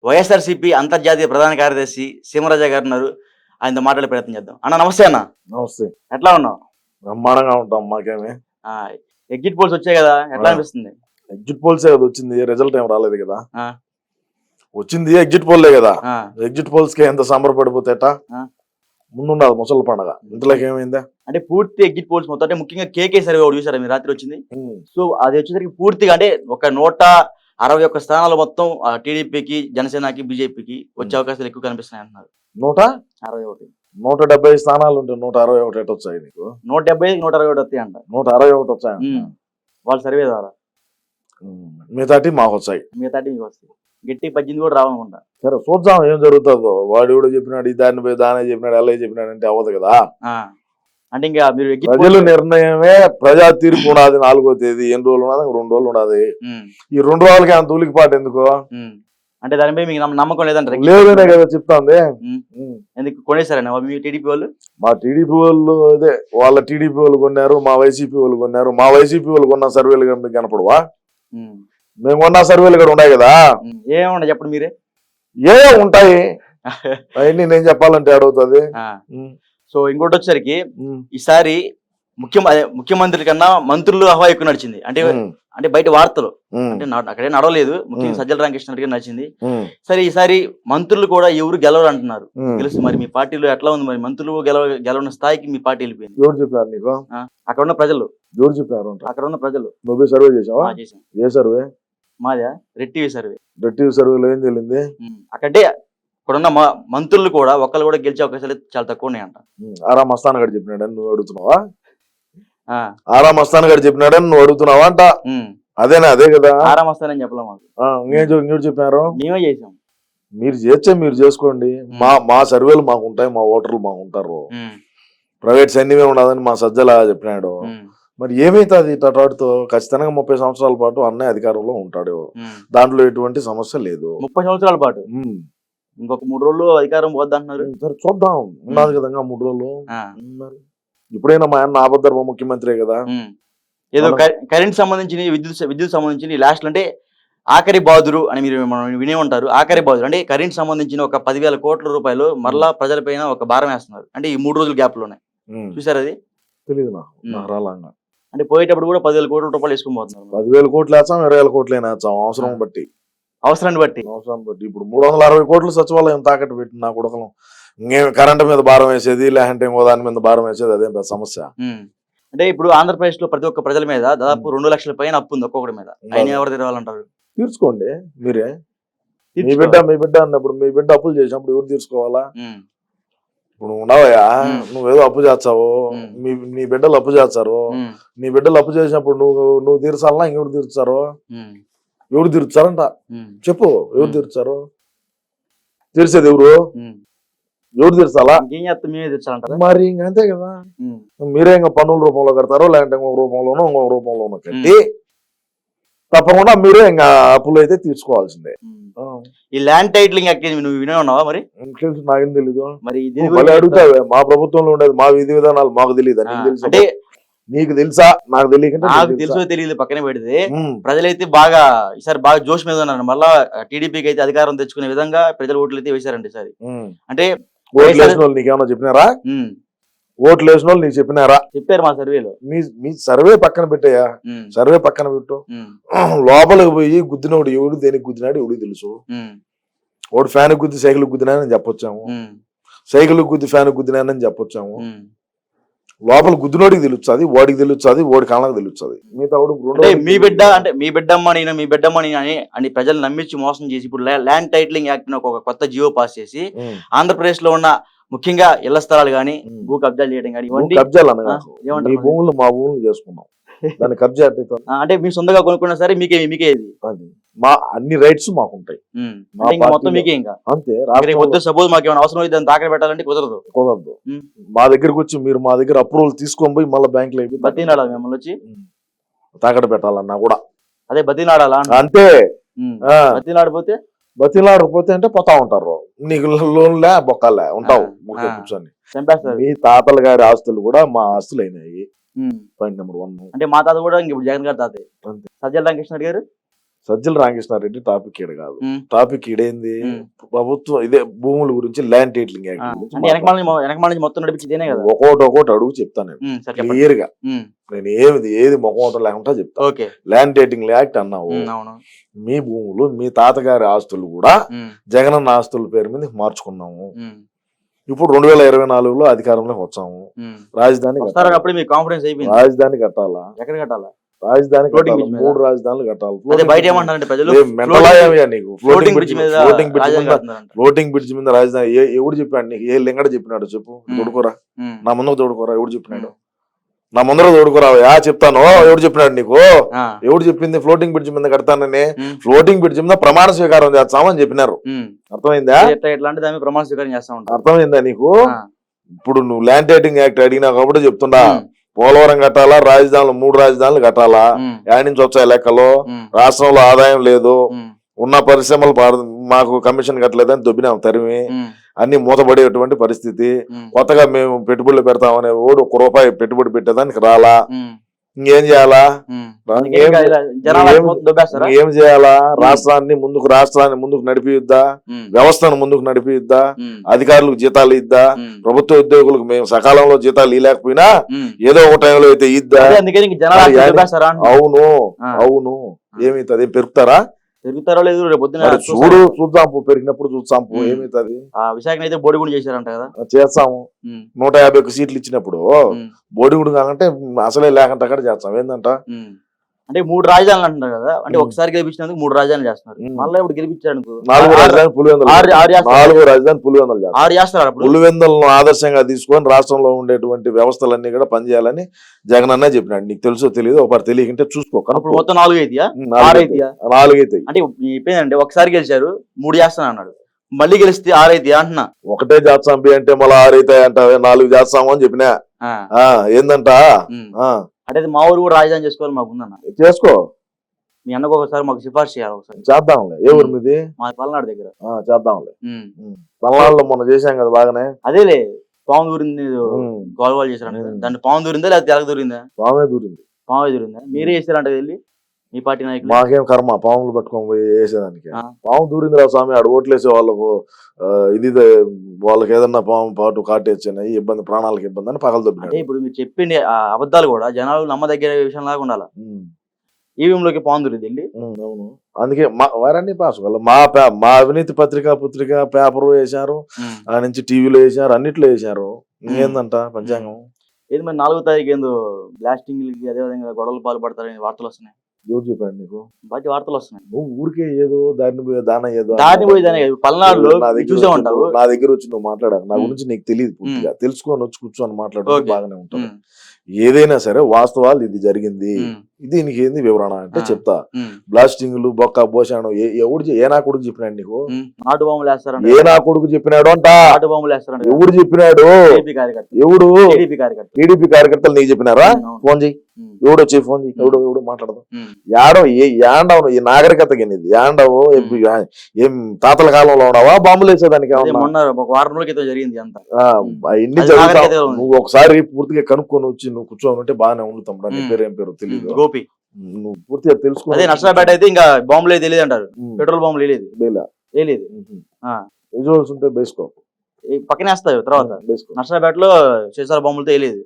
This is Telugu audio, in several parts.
వైఎస్ఆర్సీపీ అంతర్జాతీయ ప్రధాన కార్యదర్శి సీమరాజా గారు ఉన్నారు. ఆయనతో మాట్లాడే ప్రయత్నం చేద్దాం. అన్న నమస్తే అన్న. నమస్తే. ఎట్లా ఉన్నావు? బ్రహ్మాండంగా ఉంటాం. మాకేమి ఎగ్జిట్ పోల్స్ వచ్చాయి కదా, ఎట్లా అనిపిస్తుంది? ఎగ్జిట్ పోల్సే కదా వచ్చింది, రిజల్ట్ ఏం రాలేదు కదా. ఆ, వచ్చింది ఎగ్జిట్ పోల్లే కదా. ఆ, ఎగ్జిట్ పోల్స్ కి ఎంత సంబరపడిపోతేట ఆ. ముందున్నది ముసలి పండగ. ఇంతలోకి ఏమైందా? అంటే పూర్తి ఎగ్జిట్ పోల్స్ మొత్తం, అంటే ముఖ్యంగా కేకే సర్వే ఒకటి చూసారా మీరు రాత్రి వచ్చింది? సో అది వచ్చేసరికి పూర్తిగా అంటే ఒక 161 స్థానాలు మొత్తం టీడీపీకి, జనసేనకి, బీజేపీకి వచ్చే అవకాశాలు ఎక్కువ కనిపిస్తున్నాయి అంటున్నారు. 161 170 స్థానాలు ఉంటే 161 ఎటు వచ్చాయి నీకు? 170 161 వస్తాయి అంట 161 వచ్చాయి వాళ్ళ సర్వే ద్వారా. మిగతాటి మాకు వచ్చాయి. మిగతా మీకు వస్తాయి. గట్టి 18 కూడా రావనుకుంటా. సరే చూద్దాం ఏం జరుగుతుందో. వాడు ఎవడో చెప్పినాడు, ఈ దాన్ని పోయి దానే చెప్పినాడు, అలా చెప్పినాడు అంటే అవ్వదు కదా. అంటే ఇంకా మీరు ప్రజల నిర్ణయమే ప్రజా తీర్పు ఉన్నది. 4వ తేదీ ఎన్ని రోజులు ఉన్నది? 2 రోజులు ఉన్నది. ఈ 2 రోజులకి అంత ఉలికిపాటు ఎందుకు? అంటే దానిపై మీకు నమ్మకం లేదంటారు? లేదనే కదా చెప్తాంది. ఎందుకు కొనేసారని మీ టీడీపీ వాళ్ళు? మా టీడీపీ వాళ్ళు అదే వాళ్ళ టీడీపీ వాళ్ళు కొన్నారు, మా వైసీపీ వాళ్ళు కొన్నారు. మా వైసీపీ వాళ్ళు కొన్న సర్వేలు మీకు కనపడవా? మేము కొన్న సర్వేలు కూడా ఉన్నాయి కదా. ఏమన్నా చెప్పండి మీరే. ఏ ఉంటాయి అవన్నీ నేను చెప్పాలంటే అడుగుతుంది. సో ఇంకోటి వచ్చేసరికి ఈసారి ముఖ్యమంత్రి కన్నా మంత్రులు హవా ఎక్కువ నడిచింది. అంటే బయట వార్తలు అంటే అక్కడే నడవలేదు. ముఖ్యంగా సజ్జల రామకృష్ణ రెడ్డి నడిచింది. సరే ఈసారి మంత్రులు కూడా ఎవరు గెలవరు అంటున్నారు. తెలుసు మరి మీ పార్టీలో ఎట్లా ఉంది? మరి మంత్రులు గెలవని స్థాయికి మీ పార్టీ వెళ్ళిపోయింది. ఎవరు చెప్పారు నీకు? అక్కడ ఉన్న ప్రజలు. ఎవరు చెప్పారు? అక్కడ ఉన్న ప్రజలు. నువ్వు సర్వే చేసావా? చేసాం. ఏ సర్వే? మాదా రెట్టివి సర్వే. రెట్టివి సర్వేలో ఏం తెలింది? అక్కడే ఇక్కడున్న మంత్రులు కూడా ఒకళ్ళు కూడా గెలిచే అవకాశాలు చాలా తక్కువ ఉన్నాయంట. ఆరా మస్తాన్ గారు చెప్పినాడని నువ్వు అడుగుతున్నావా? ఆరా మస్తాన్ గారు చెప్పినాడని నువ్వు అడుగుతున్నావా అంట? అదేనా? అదే కదా. ఆరా మస్తాన్ అని చెప్పలే మాకు. ఇంకోటి చెప్పినారు. మేమే చేసాం. మీరు చేస్తే మీరు చేసుకోండి. మా సర్వేలు మాకు ఉంటాయి, మా ఓటర్లు మాకు ఉంటారు. ప్రైవేట్ సైన్యమే ఉండదని మా సజ్జల చెప్పినాడు. మరి ఏమైతుంది ఇటాటితో? ఖచ్చితంగా 30 సంవత్సరాల పాటు అన్నయ్య అధికారంలో ఉంటాడు. దాంట్లో ఎటువంటి సమస్య లేదు. 30 సంవత్సరాల పాటు ఇంకొక 3 రోజులు అధికారం పోద్దంటున్నారు. సరే చూద్దాం. ఉన్నది కదా 3 రోజులు. ఇప్పుడైనా మా అన్న ఆపద్ధర్మ ముఖ్యమంత్రి కదా. ఏదో కరెంట్ సంబంధించి విద్యుత్ సంబంధించి లాస్ట్ అంటే ఆఖరి బాదురు అని మీరు వినే ఉంటారు. ఆఖరి బాదురు అంటే కరెంట్ సంబంధించిన ఒక 10,000 కోట్ల రూపాయలు మరలా ప్రజలపైన ఒక భారం వేస్తున్నారు. అంటే ఈ 3 రోజుల గ్యాప్ లోనే చూసారు. అది తెలియదు నాకు రాలంగా. అంటే పోయేటప్పుడు కూడా 10,000 కోట్ల రూపాయలు వేసుకుని పోతున్నారు. 10,000 కోట్లు వేస్తాం, 20,000 కోట్లు వేస్తాం అవసరాన్ని బట్టి. ఇప్పుడు 360 కోట్లు సచివాలయం తాకట్టు పెట్టి నా కొడకలం. ఇంకేం కరెంటు మీద భారం వేసేది, లేదంటే ఇంకో దాని మీద భారం వేసేది, అదేం పెద్ద సమస్య. అంటే ఇప్పుడు ఆంధ్రప్రదేశ్ లో ప్రతి ఒక్క ప్రజల మీద దాదాపు 2 లక్షల పైన అప్పు ఉంది ఒక్కొక్కటి మీద. ఆయన ఎవరు తెరవాలంటారు? తీర్చుకోండి మీరే. మీ బిడ్డ అన్నప్పుడు మీ బిడ్డ అప్పులు చేసినప్పుడు ఎవరు తీర్చుకోవాలా? ఇప్పుడు ఉన్నావయ్యా, నువ్వేదో అప్పు చేస్తావు, నీ బిడ్డలు అప్పు చేస్తారు. నీ బిడ్డలు అప్పు చేసినప్పుడు నువ్వు తీర్చాలన్నా ఇంకెవరు తీర్చారు? ఎవరు తీర్చారంట చెప్పు. ఎవరు తీర్చారు? తీర్చేది ఎవరు? ఎవరు తీర్చాలా? మరి ఇంకంతే కదా. మీరే ఇంకా పన్నుల రూపంలో కడతారో, లేదంటే ఇంకొక రూపంలోనో ఇంకొక రూపంలోనో కట్టి తప్పకుండా మీరే ఇంకా అప్పులు అయితే తీర్చుకోవాల్సిందే. ఈ ల్యాండ్ టైటిలింగ్ నువ్వు వినే ఉన్నావా? మరి నాకేం తెలీదు. మరి అడుగుతావే. మా ప్రభుత్వంలో ఉండేది మా విధి విధానాలు మాకు తెలియదు. అంటే నీకు తెలుసా? నాకు తెలియక నాకు తెలుసో తెలియదు పక్కనే పెడితే ప్రజలైతే బాగా ఈసారి బాగా జోష్ మీద ఉన్నారు. మళ్ళా టీడీపీకి అయితే అధికారం తెచ్చుకునే విధంగా ప్రజలు ఓట్లు అయితే వేశారండి ఈసారి. అంటే ఓట్లు వేసిన వాళ్ళు నీకేమన్నా చెప్పినారా? ఓట్లు వేసిన వాళ్ళు నీకు చెప్పినారా? చెప్పారు మా సర్వేలో. మీ సర్వే పక్కన పెట్టాయా? సర్వే పక్కన పెట్టు. లోపలికి పోయి గుద్దినోడు ఎవడు దేనికి గుద్దినాడు ఎవడు తెలుసు. ఓడు ఫ్యాన్ గుద్ది సైకిల్ గుద్దినానని చెప్పొచ్చాము, సైకిల్ గుద్ది ఫ్యాన్ గుద్దినానని చెప్పొచ్చాము. లోపల గుద్దినోడికి తెలుస్తుంది, వాడికి తెలుస్తుంది, ఓడి కాళ్ళకి తెలుస్తుంది. మిగతా మీ బిడ్డ అంటే మీ బిడ్డమ్మని అని ప్రజలు నమ్మించి మోసం చేసి ఇప్పుడు ల్యాండ్ టైటిలింగ్ యాక్ట్ ఒక కొత్త జియో పాస్ చేసి ఆంధ్రప్రదేశ్ లో ఉన్న ముఖ్యంగా ఇళ్ల స్థలాలు గానీ భూ కబ్జాలు చేయడం కానీ ఈ భూములు మా భూములు చేసుకున్నాం. దాన్ని కబ్జా అంటే మీ సొంతగా కొనుక్కున్నా సరే మీకే అది మా అన్ని రైట్స్ మాకుంటాయి. మొత్తం మీకే ఇంకా అంతే. సపోజ్ మాకు ఏమైనా అవసరం అయితే తాకట్టు పెట్టాలంటే కుదరదు. మా దగ్గరకు వచ్చి మీరు మా దగ్గర అప్రూవల్ తీసుకొని పోయి మళ్ళీ బ్యాంక్ లో బతినాడాలి మిమ్మల్ని వచ్చి తాకట్టు పెట్టాలన్నా కూడా. అదే బతినాడాలా? అంతే. బతినాడకపోతే అంటే పోతా ఉంటారు. నీకు లోన్లే బొక్కలే ఉంటావు కూర్చొని. మీ తాతల గారి ఆస్తులు కూడా మా ఆస్తులు అయినాయి. Point number 1. అంటే మా తాత కూడా ఇప్పుడు జగన్ గారి తాత సజ్జల రామకృష్ణ రెడ్డి గారు సజ్జల రామకృష్ణారెడ్డి టాపిక్ ఈడ కాదు. ఉమ్, టాపిక్ ఈడేంది, ఉమ్. ప్రభుత్వం ఇదే భూముల గురించి, ల్యాండ్ టైటిలింగ్ యాక్ట్ అంటే గురించి వెనకమాల నుంచి మొత్తం నడిపించేదేనే కదా. ఒక్కోటి అడుగు చెప్తాను నేను సరే చెప్పండి. క్లియర్ గా. ఉమ్, నేను ఏది మొహం లేకుండా చెప్తా. ఓకే. ల్యాండ్ టైటిలింగ్ యాక్ట్ అన్నావు, అవును. మీ భూములు మీ తాతగారి ఆస్తులు కూడా ఉమ్, జగనన్న ఆస్తుల పేరు మీద మార్చుకున్నాము. ఉమ్, ఇప్పుడు 2024లో అధికారంలోకి వచ్చాము. ఉమ్. రాజధాని వస్తారా కట్టాలా? అప్పుడు మీకు కాన్ఫిడెన్స్ అయిపోయింది. రాజధాని కట్టాలా? ఎక్కడ కట్టాలా? రాజధాని Floating కట్టాలా? bridge మీద? 3 రాజధానులు కట్టాలి. అదే బయట ఏమంటారంటే ప్రజలు మెంటలాయా నీకు? ఫ్లోటింగ్ బ్రిడ్జ్ మీద రాజధాని కడుతున్నారంట. ఫ్లోటింగ్ బ్రిడ్జ్ మీద రాజధాని ఎవడు చెప్పాడు నీకు? ఏ లింగడ చెప్పినాడు చెప్పు? తోడుకోరా, ఉమ్, నా ముందుకు తోడుకోరా. ఎవడు చెప్పినాడు? నా ముందర తోడుకోరావా? చెప్తాను. ఎవడు చెప్పినాడు నీకు? ఆ, ఎవడు చెప్పింది ఫ్లోటింగ్ బ్రిడ్జ్ మీద కడతానని? ఉమ్, ఫ్లోటింగ్ బ్రిడ్జ్ మీద ప్రమాణ స్వీకారం చేస్తామని చెప్పినారు. ఉమ్. అర్థమైందా? ఇట్లాంటి దాని మీద ప్రమాణ స్వీకారం చేస్తా ఉంటారు. అర్థమైందా నీకు? ఆ, ఇప్పుడు నువ్వు ల్యాండ్ టైటిలింగ్ యాక్ట్ అడిగినా కాబట్టి చెప్తుండా. ఉమ్, పోలవరం కట్టాలా? రాజధానులు 3 రాజధానులు కట్టాలా? ఉమ్, యాడ్ నుంచి వచ్చాయి లెక్కలు. ఉమ్, రాష్ట్రంలో ఆదాయం లేదు, ఉమ్, ఉన్న పరిశ్రమలు మాకు కమిషన్ కట్టలేదని దొబ్బినాం తరిమి. ఉమ్, అన్ని మూతపడేటువంటి పరిస్థితి. ఉమ్, కొత్తగా మేము పెట్టుబడులు పెడతామనే ఓడు 1 రూపాయి పెట్టుబడి పెట్టేదానికి రాలా. ఉమ్, ఇంకేం చేయాలా? ఉమ్. అందుకే ఇంకా ఇలా జనాలు ఏం- మొత్తం దొబ్బేస్తారా? ఏం చేయాలా? రాష్ట్రాన్ని ముందుకు నడిపిద్దా? ఉమ్, వ్యవస్థను ముందుకు నడిపిద్దా? ఉమ్, అధికారులకు జీతాలు ఇద్దా? ఉమ్, ప్రభుత్వ ఉద్యోగులకు మేము సకాలంలో జీతాలు ఇవ్వలేకపోయినా ఉమ్. ఏదో ఒక టైంలో అయితే ఇద్దా? అదే అందుకే ఇంక జనాలు మరి దొబ్బేస్తారా అంటున్నా. అవును, ఆ. అవును. ఏమైతుంది? పెరుగుతారా? పెరుగుతారో లేదు రేపు పొద్దున మరి చూస్తారు. చూద్దాం పెరిగినప్పుడు చూద్దాం. ఉమ్. ఏమైతుంది? ఆ విశాఖని అయితే బోడిగుండు చేశారంట కదా. చేస్తాము. ఉమ్, 151 సీట్లు ఇచ్చినప్పుడు ఉమ్, బోడిగుడు కాకంటే అసలే లేకంటే అక్కడ చేస్తాం. ఏందంట? ఉమ్. అంటే 3 రాజధానులు అంటున్నారు కదా. అంటే ఉమ్. ఒకసారి గెలిపించినందుకు 3 రాజధానులు చేస్తున్నారు. ఉమ్. మళ్ళీ ఇప్పుడు గెలిపించారు అనుకో 4 రాజధాని పులివెందులు. ఆరు చేస్తారు. 4 రాజధాని పులివెందులు చేస్తాం. 6 చేస్తారు అప్పుడు. పులివెందులను ఆదర్శంగా తీసుకొని రాష్ట్రంలో ఉండేటువంటి వ్యవస్థలన్నీ కూడా పనిచేయాలని జగన్ అన్నే చెప్పినాడు. నీకు తెలుసో తెలియదు, ఒకటి తెలియకుంటే చూసుకో. అప్పుడు మొత్తం 4 అయితేయా 6 4 అయితేయా? అయితే అంటే చెప్పేదంటే ఒకసారి గెలిచారు 3 చేస్తాను అన్నాడు. మళ్ళీ గెలిస్తే 6 అయితేయా అంటున్నా. ఒకటే చేస్తాం బి అంటే మళ్ళీ 6 అవుతాయి అంట. 4 చేస్తాము అని చెప్పినా. ఆ, ఏందంట? ఉమ్. ఆ, అంటే అది మా ఊరు కూడా రాజధాని చేసుకోవాలి మాకు ఉందన్న. చేసుకో, మీ అన్నకు ఒకసారి మాకు సిఫార్సు చేయాలి ఒకసారి. చేద్దాంలే. ఏ ఊరు మీది? మా పల్నాడు దగ్గర. చేద్దాంలే. ఉమ్. పల్నాడులో మొన్న చేశాం కదా బాగానే. అదేలే పాము దూరింది ఉమ్. గోల్వాల్ చేశారంట కదా. ఉమ్. దాన్ని పాము దూరిందా లేదా తెలక దూరిందా? పామే దూరింది. పాము దూరిందా? మీరే చేశారంట వెళ్ళి మీ పార్టీ నాయకులు. మాకేం కర్మ పాములు పట్టుకొని పోయి వేసేదానికి. ఆ. పాము దూరింది రా స్వామి. ఆడు ఓట్లేసే వాళ్ళకు వాళ్ళకి ఏదన్నా పాము పాటు కాటేచ్చినాయి ఇబ్బంది, ప్రాణాలకు ఇబ్బంది అని పగలు అంటే దొబ్బినాడు. ఇప్పుడు మీరు చెప్పింది ఆ అబద్ధాలు కూడా జనాలు నమ్మదగ్గర విషయం లాగా ఉండాలి. ఈవీఎంలోకి పాము దూరింది వెళ్ళి. అవును. అందుకే వారన్నీ పాస్ వాళ్ళ మా అవినీతి పుత్రిక పేపర్ వేశారు, ఉమ్. ఆ నుంచి టీవీలో వేశారు, అన్నిట్లో వేశారు. ఇంకేందంట పంచాంగం? ఏది మరి 4వ తారీఖు ఏందో బ్లాస్టింగ్ అదేవిధంగా గొడవలు పాల్పడతారని వార్తలు వస్తున్నాయి. ఎవరు చెప్పాడు నీకు? బయట వార్తలు వస్తున్నాయి. నువ్వు ఊరికే ఏదో దారిని పోయే దాన ఏదో దాని పోయేదానే కాదు, పల్నాడులో నా దగ్గర చూసే వచ్చి ఉంటావు. నా దగ్గర వచ్చి నువ్వు మాట్లాడావు. నా ఉమ్. గురించి నీకు తెలియదు పూర్తిగా. తెలుసుకొని వచ్చి కూర్చొని మాట్లాడుతూ ఓకే. బాగానే ఉంటుంది. ఉమ్, ఏదైనా సరే వాస్తవాలు ఇది జరిగింది, ఉమ్, దీనికి ఏంది వివరణ అంటే ఆ. చెప్తా. ఉమ్, బ్లాస్టింగ్లు బొక్క బోషాను ఏ నా కొడుకు చెప్పినాడు నీకు? ఉమ్. నాటు బాంబులు వేస్తారంట. ఏ నా కొడుకు చెప్పినాడు అంట? నాటు బాంబులు వేస్తారంట. ఎవడు చెప్పినాడు? టీడీపీ కార్యకర్త. ఎవడు? టీడీపీ కార్యకర్త. టీడీపీ కార్యకర్తలు నీకు చెప్పినారా? ఉమ్, అవును. ఫోన్ చెయ్యి. ఉమ్, ఎవడు వచ్చి ఫోన్ చెయ్యి. ఎవడు మాట్లాడదు. ఉమ్, యాండవు ఈ నాగరికత గినిది యాండవు. ఏం తాతల కాలంలో ఉన్నావా బాంబులు వేసేదానికి? అదే మొన్న ఒక వారం రోజుల క్రితం జరిగింది అంతా. ఇన్ని అది జరుగుతా. నాగరికత ఉంది. నువ్వు ఒకసారి పూర్తిగా కనుక్కొని వచ్చి నువ్వు కూర్చొని ఉంటే బాగానే ఉండు తమ్ముడు. నీ ఉమ్. పేరు ఏం పేరు తెలియదు. గోపి. నువ్వు పూర్తిగా తెలుసుకో. అదే నర్సరాపేట అయితే ఇంకా బాంబులే తెలియదు అంటారు. పెట్రోల్ బాంబులు తెలియదు. తెలియదు. విజువల్స్ ఉంటే బేసుకో. పక్కనే వేస్తారు తర్వాత. బేసుకో. నర్సరాపేటలో సీసాల బాంబులతో తెలియదు.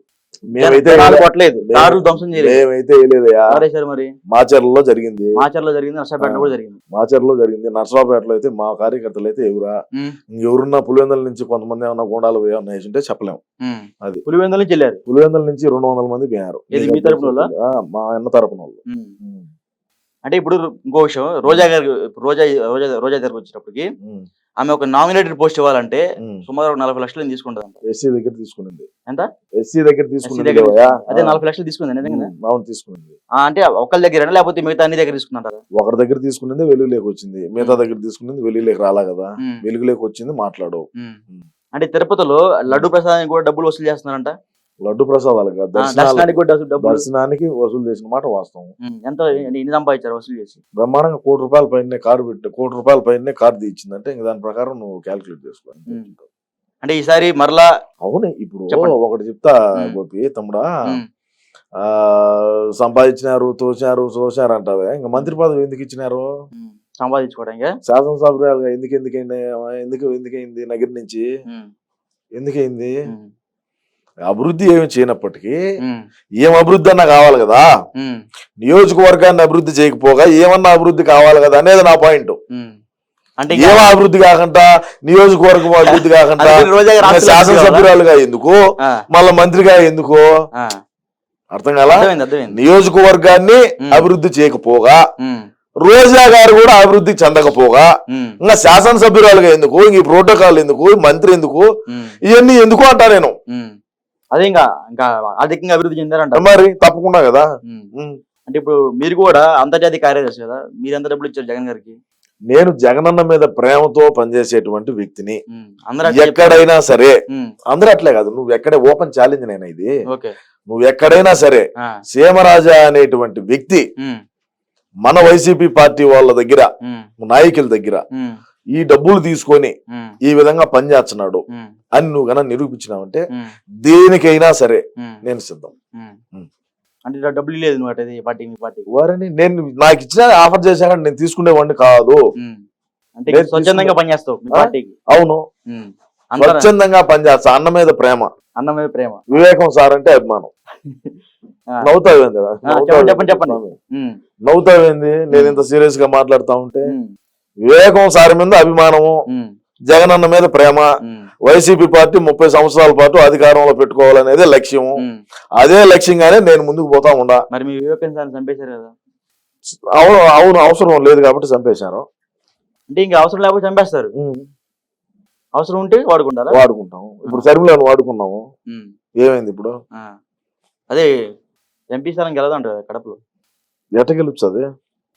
మేమైతే కొట్టలేదు, కార్లు ధ్వంసం చేయలేదు. మేమైతే వేయలేదయా. మరి మాచర్లలో జరిగింది. మాచర్లో జరిగింది, నర్సరాపేట కూడా జరిగింది. మాచర్లో జరిగింది. నర్సరావుపేటలో అయితే మా కార్యకర్తలు అయితే ఎవరా ఉమ్, ఎవరున్నా పులివెందుల నుంచి కొంతమంది ఏమన్నా గోండాలు పోయామన్నా వేసింటే చెప్పలేము. ఉమ్. అది పులివెందుల నుంచి వెళ్ళారు. పులివెందుల నుంచి 200 మంది పోయారు. ఏది మీ తరపున వాళ్ళా? మా అన్న తరపున వాళ్ళు. ఉమ్. అంటే ఇప్పుడు ఇంకో విషయం, రోజా గారు రోజా దగ్గరకు వచ్చినప్పటికి ఆమె ఒక నామినేటెడ్ పోస్ట్ ఇవ్వాలంటే సుమారు 40 లక్షలు తీసుకుంటదంట. ఎస్సీ దగ్గర తీసుకునింది. ఎంత? ఎస్సీ దగ్గర తీసుకున్నది. అదే 40 లక్షలు తీసుకుంది నిజంగా. అవును తీసుకునింది. అంటే ఒకళ్ళ దగ్గర లేకపోతే మిగతా అన్ని దగ్గర తీసుకున్నారా? ఒకరి దగ్గర తీసుకునేది వెలుగులోకి వచ్చింది, మిగతా దగ్గర తీసుకునేది వెలుగులోకి రాలా కదా. వెలుగులోకి వచ్చింది మాట్లాడు. అంటే తిరుపతిలో లడ్డు ప్రసాదానికి కూడా డబ్బులు వసూలు చేస్తున్నారంట. లడ్డు ప్రసాదాలు కాదు, దర్శనానికి కూడా డబ్బులు. దర్శనానికి వసూలు చేసిన మాట వాస్తవం. ఎంత ఎన్ని సంపాదించారు వసూలు చేసి? బ్రహ్మాండంగా ₹1 పైన కారు పెట్టి ₹1 పైన కారు తీయించిందంటే ఇంక దాని ప్రకారం నువ్వు క్యాల్కులేట్ చేసుకో. అంటే ఈసారి మరలా అవును. ఇప్పుడు ఒకటి చెప్తా గోపి తమ్ముడా, సంపాదించినారు, తోచారు అంటావే, ఇంకా మంత్రి పదవి ఎందుకు ఇచ్చినారు? సంపాదించుకోవడానికి శాసనసభ్యులుగా ఎందుకైంది నగరి నుంచి? ఎందుకైంది? అభివృద్ధి ఏమి చేయనప్పటికీ ఏం అభివృద్ధి అన్నా కావాలి కదా, నియోజకవర్గాన్ని అభివృద్ధి చేయకపోగా ఏమన్నా అభివృద్ధి కావాలి కదా అనేది నా పాయింట్. అంటే ఏం అభివృద్ధి కాకుండా, నియోజకవర్గం అభివృద్ధి కాకుండా శాసనసభ్యురాలుగా ఎందుకు, మళ్ళా మంత్రిగా ఎందుకు? అర్థం కాలా? నియోజకవర్గాన్ని అభివృద్ధి చేయకపోగా, రోజా గారు కూడా అభివృద్ధి చెందకపోగా, ఇంకా శాసనసభ్యురాలుగా ఎందుకు, ఇంక ప్రోటోకాల్ ఎందుకు, మంత్రి ఎందుకు, ఇవన్నీ ఎందుకు అంటా నేను. అదే ఇంకా అధికంగా అభివృద్ధి చెందారంట మరి తప్పకుండా కదా. అంటే ఇప్పుడు మీరు కూడా అంతర్జాతీయ కార్యదర్శి కదా, మీరు ఎంత డబ్బులు ఇచ్చారు జగన్ గారికి? నేను జగనన్న మీద ప్రేమతో పనిచేసేటువంటి వ్యక్తిని. ఎక్కడైనా సరే, అందరూ అట్లే కాదు, నువ్వు ఎక్కడే ఓపెన్ ఛాలెంజ్ నేనా ఇది, నువ్వు ఎక్కడైనా సరే సీమరాజా అనేటువంటి వ్యక్తి మన వైసీపీ పార్టీ వాళ్ళ దగ్గర, నాయకుల దగ్గర ఈ డబ్బులు తీసుకొని ఈ విధంగా పనిచేస్తున్నాడు అని నువ్వు గన నిరూపించినావంటే దేనికైనా సరే నేను సిద్ధం. అంటే డబ్బులు లేదు నువ్వు పార్టీ వారిని నేను నాకు ఇచ్చిన ఆఫర్ చేశాక నేను తీసుకునేవాడిని కాదు. అంటే స్వచ్ఛందంగా పనిచేస్తావు పార్టీకి? అవును, స్వచ్ఛందంగా పనిచేస్తా. అన్న మీద ప్రేమ, వివేకం సార్ అంటే అభిమానం. నవ్వుతావేంది? నవ్వుతావేంది నేను ఇంత సీరియస్ గా మాట్లాడుతా ఉంటే? వివేకం సార్ మీద అభిమానము, జగన్ అన్న మీద ప్రేమ, వైసీపీ పార్టీ 30 సంవత్సరాల పాటు అధికారంలో పెట్టుకోవాలనేదే లక్ష్యం. అదే లక్ష్యంగానే నేను ముందుకు పోతా ఉండా. మరి మీ వివేకం సార్ చంపేశారు కదా? అవును, అవసరం లేదు కాబట్టి చంపేశారు. అంటే ఇంకా అవసరం లేకపోతే చంపేస్తారు, అవసరం ఉంటే వాడుకుంటాం. ఇప్పుడు సర్మిలను వాడుకున్నాము, ఏమైంది ఇప్పుడు? అదే ఎంపీ స్థానం గెలదంట కడపలో. ఎట్ట గెలుస్తుంది?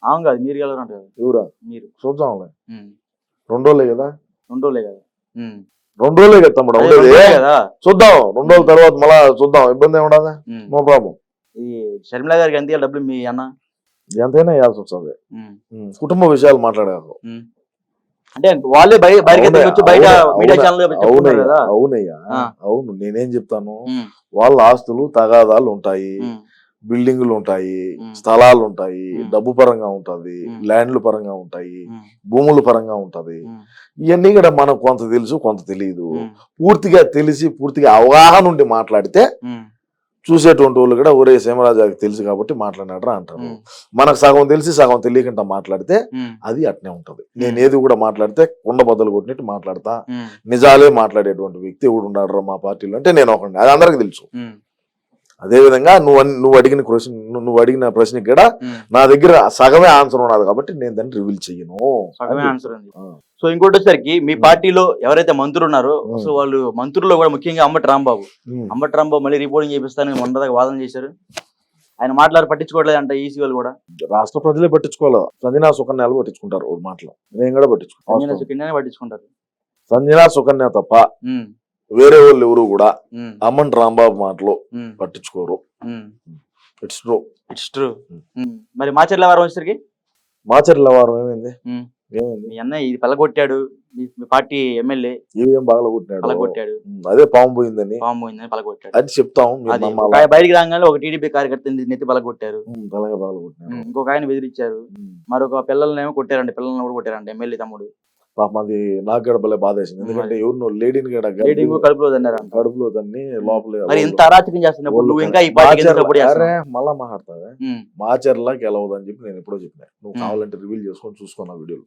అవును కాదు, మీరు గెలవరంట కదా. ఎవరా? మీరు. చూద్దాంలే, 2 రోజులే కదా. 2 రోజులే కదా. 2 రోజులే కదా తమ్ముడు, చూద్దాం. 2 రోజుల తర్వాత మళ్ళా చూద్దాం, ఇబ్బంది ఏముండదా, నో ప్రాబ్లం. ఈ షర్మిల గారికి ఎంత డబ్బులు మీ అన్న? ఎంతైనా ఇవ్వాల్సి వస్తుంది, కుటుంబ విషయాలు మాట్లాడారు. అంటే వాళ్ళే బయట మీడియా ఛానల్. అవునయ్యా, అవును. నేనేం చెప్తాను, వాళ్ళ ఆస్తులు తగాదాలు ఉంటాయి, బిల్డింగులు ఉంటాయి, స్థలాలు ఉంటాయి, డబ్బు పరంగా ఉంటది, ల్యాండ్లు పరంగా ఉంటాయి, భూముల పరంగా ఉంటది. ఇవన్నీ కూడా మనకు కొంత తెలుసు, కొంత తెలియదు. పూర్తిగా తెలిసి పూర్తిగా అవగాహన ఉండి మాట్లాడితే చూసేటువంటి వాళ్ళు కూడా ఒరే సీమరాజాకి తెలుసు కాబట్టి మాట్లాడినాడరా అంటారు. మనకు సగం తెలిసి సగం తెలియకుండా మాట్లాడితే అది అట్నే ఉంటది. నేను ఏది కూడా మాట్లాడితే కుండ బద్దలు కొట్టినట్టు మాట్లాడతా, నిజాలే మాట్లాడేటువంటి వ్యక్తి ఎవడు ఉన్నాడు మా పార్టీలో అంటే నేను ఒకటి, అది అందరికి తెలుసు. అదే విధంగా నువ్వు అడిగిన ప్రశ్నకి కూడా నా దగ్గర సగమే ఆన్సర్ ఉన్నది కాబట్టి నేను దాన్ని రివీల్ చెయ్యను. సగమే ఆన్సర్ ఉంది. సో ఇంకోటి వచ్చేసరికి మీ పార్టీలో ఎవరైతే మంత్రులు ఉన్నారో, సో వాళ్ళు మంత్రుల్లో కూడా ముఖ్యంగా అంబటి రాంబాబు మళ్ళీ రిపోర్టింగ్ చేపిస్తానని మొన్నదాకా వాదన చేశారు. ఆయన పట్టించుకోవట్లేదు అంట ఈసీ వాళ్ళు కూడా. రాష్ట్ర ప్రజలే పట్టించుకోలేదు, సంజనా సుకన్యాలు పట్టించుకుంటారు మాటలు, నేను కూడా పట్టించుకుంటారు. సంజనా సుకన్య తప్ప వేరే వాళ్ళు ఎవరు కూడా అంబటి రాంబాబు మాటలు పట్టించుకోరు. It's true. మరి మాచర్ల వారం వచ్చేసరికి మాచర్ల వారం ఏమైంది? మీ అన్న ఇది పలగొట్టాడు, మీ పార్టీ ఎమ్మెల్యే ఏం పలగొట్టాడు, అదే పాము పోయిందని పలగొట్టాడు అది చెప్తాం. బయటికి రాగానే ఒక టీడీపీ కార్యకర్త నెత్తి పలగొట్టారు, ఇంకొక ఆయన బెదిరించారు, మరొక పిల్లలనేమో కొట్టారండి, పిల్లల్ని కూడా కొట్టారండి ఎమ్మెల్యే తమ్ముడు. పాపం అది నాకు కూడా భలే బాధ వేసింది. ఎందుకంటే ఎవరు లేడీని కడుపులో దాన్ని లోపల ఇంత అరాచకం చేస్తున్నప్పుడు నువ్వు ఇంకా ఈ మళ్ళా మాట్లాడతావే. మాచర్ల గెలవదని చెప్పి నేను ఎప్పుడో చెప్పినా, నువ్వు కావాలంటే రివీల్ చేసుకొని చూసుకున్నా వీడియోలు.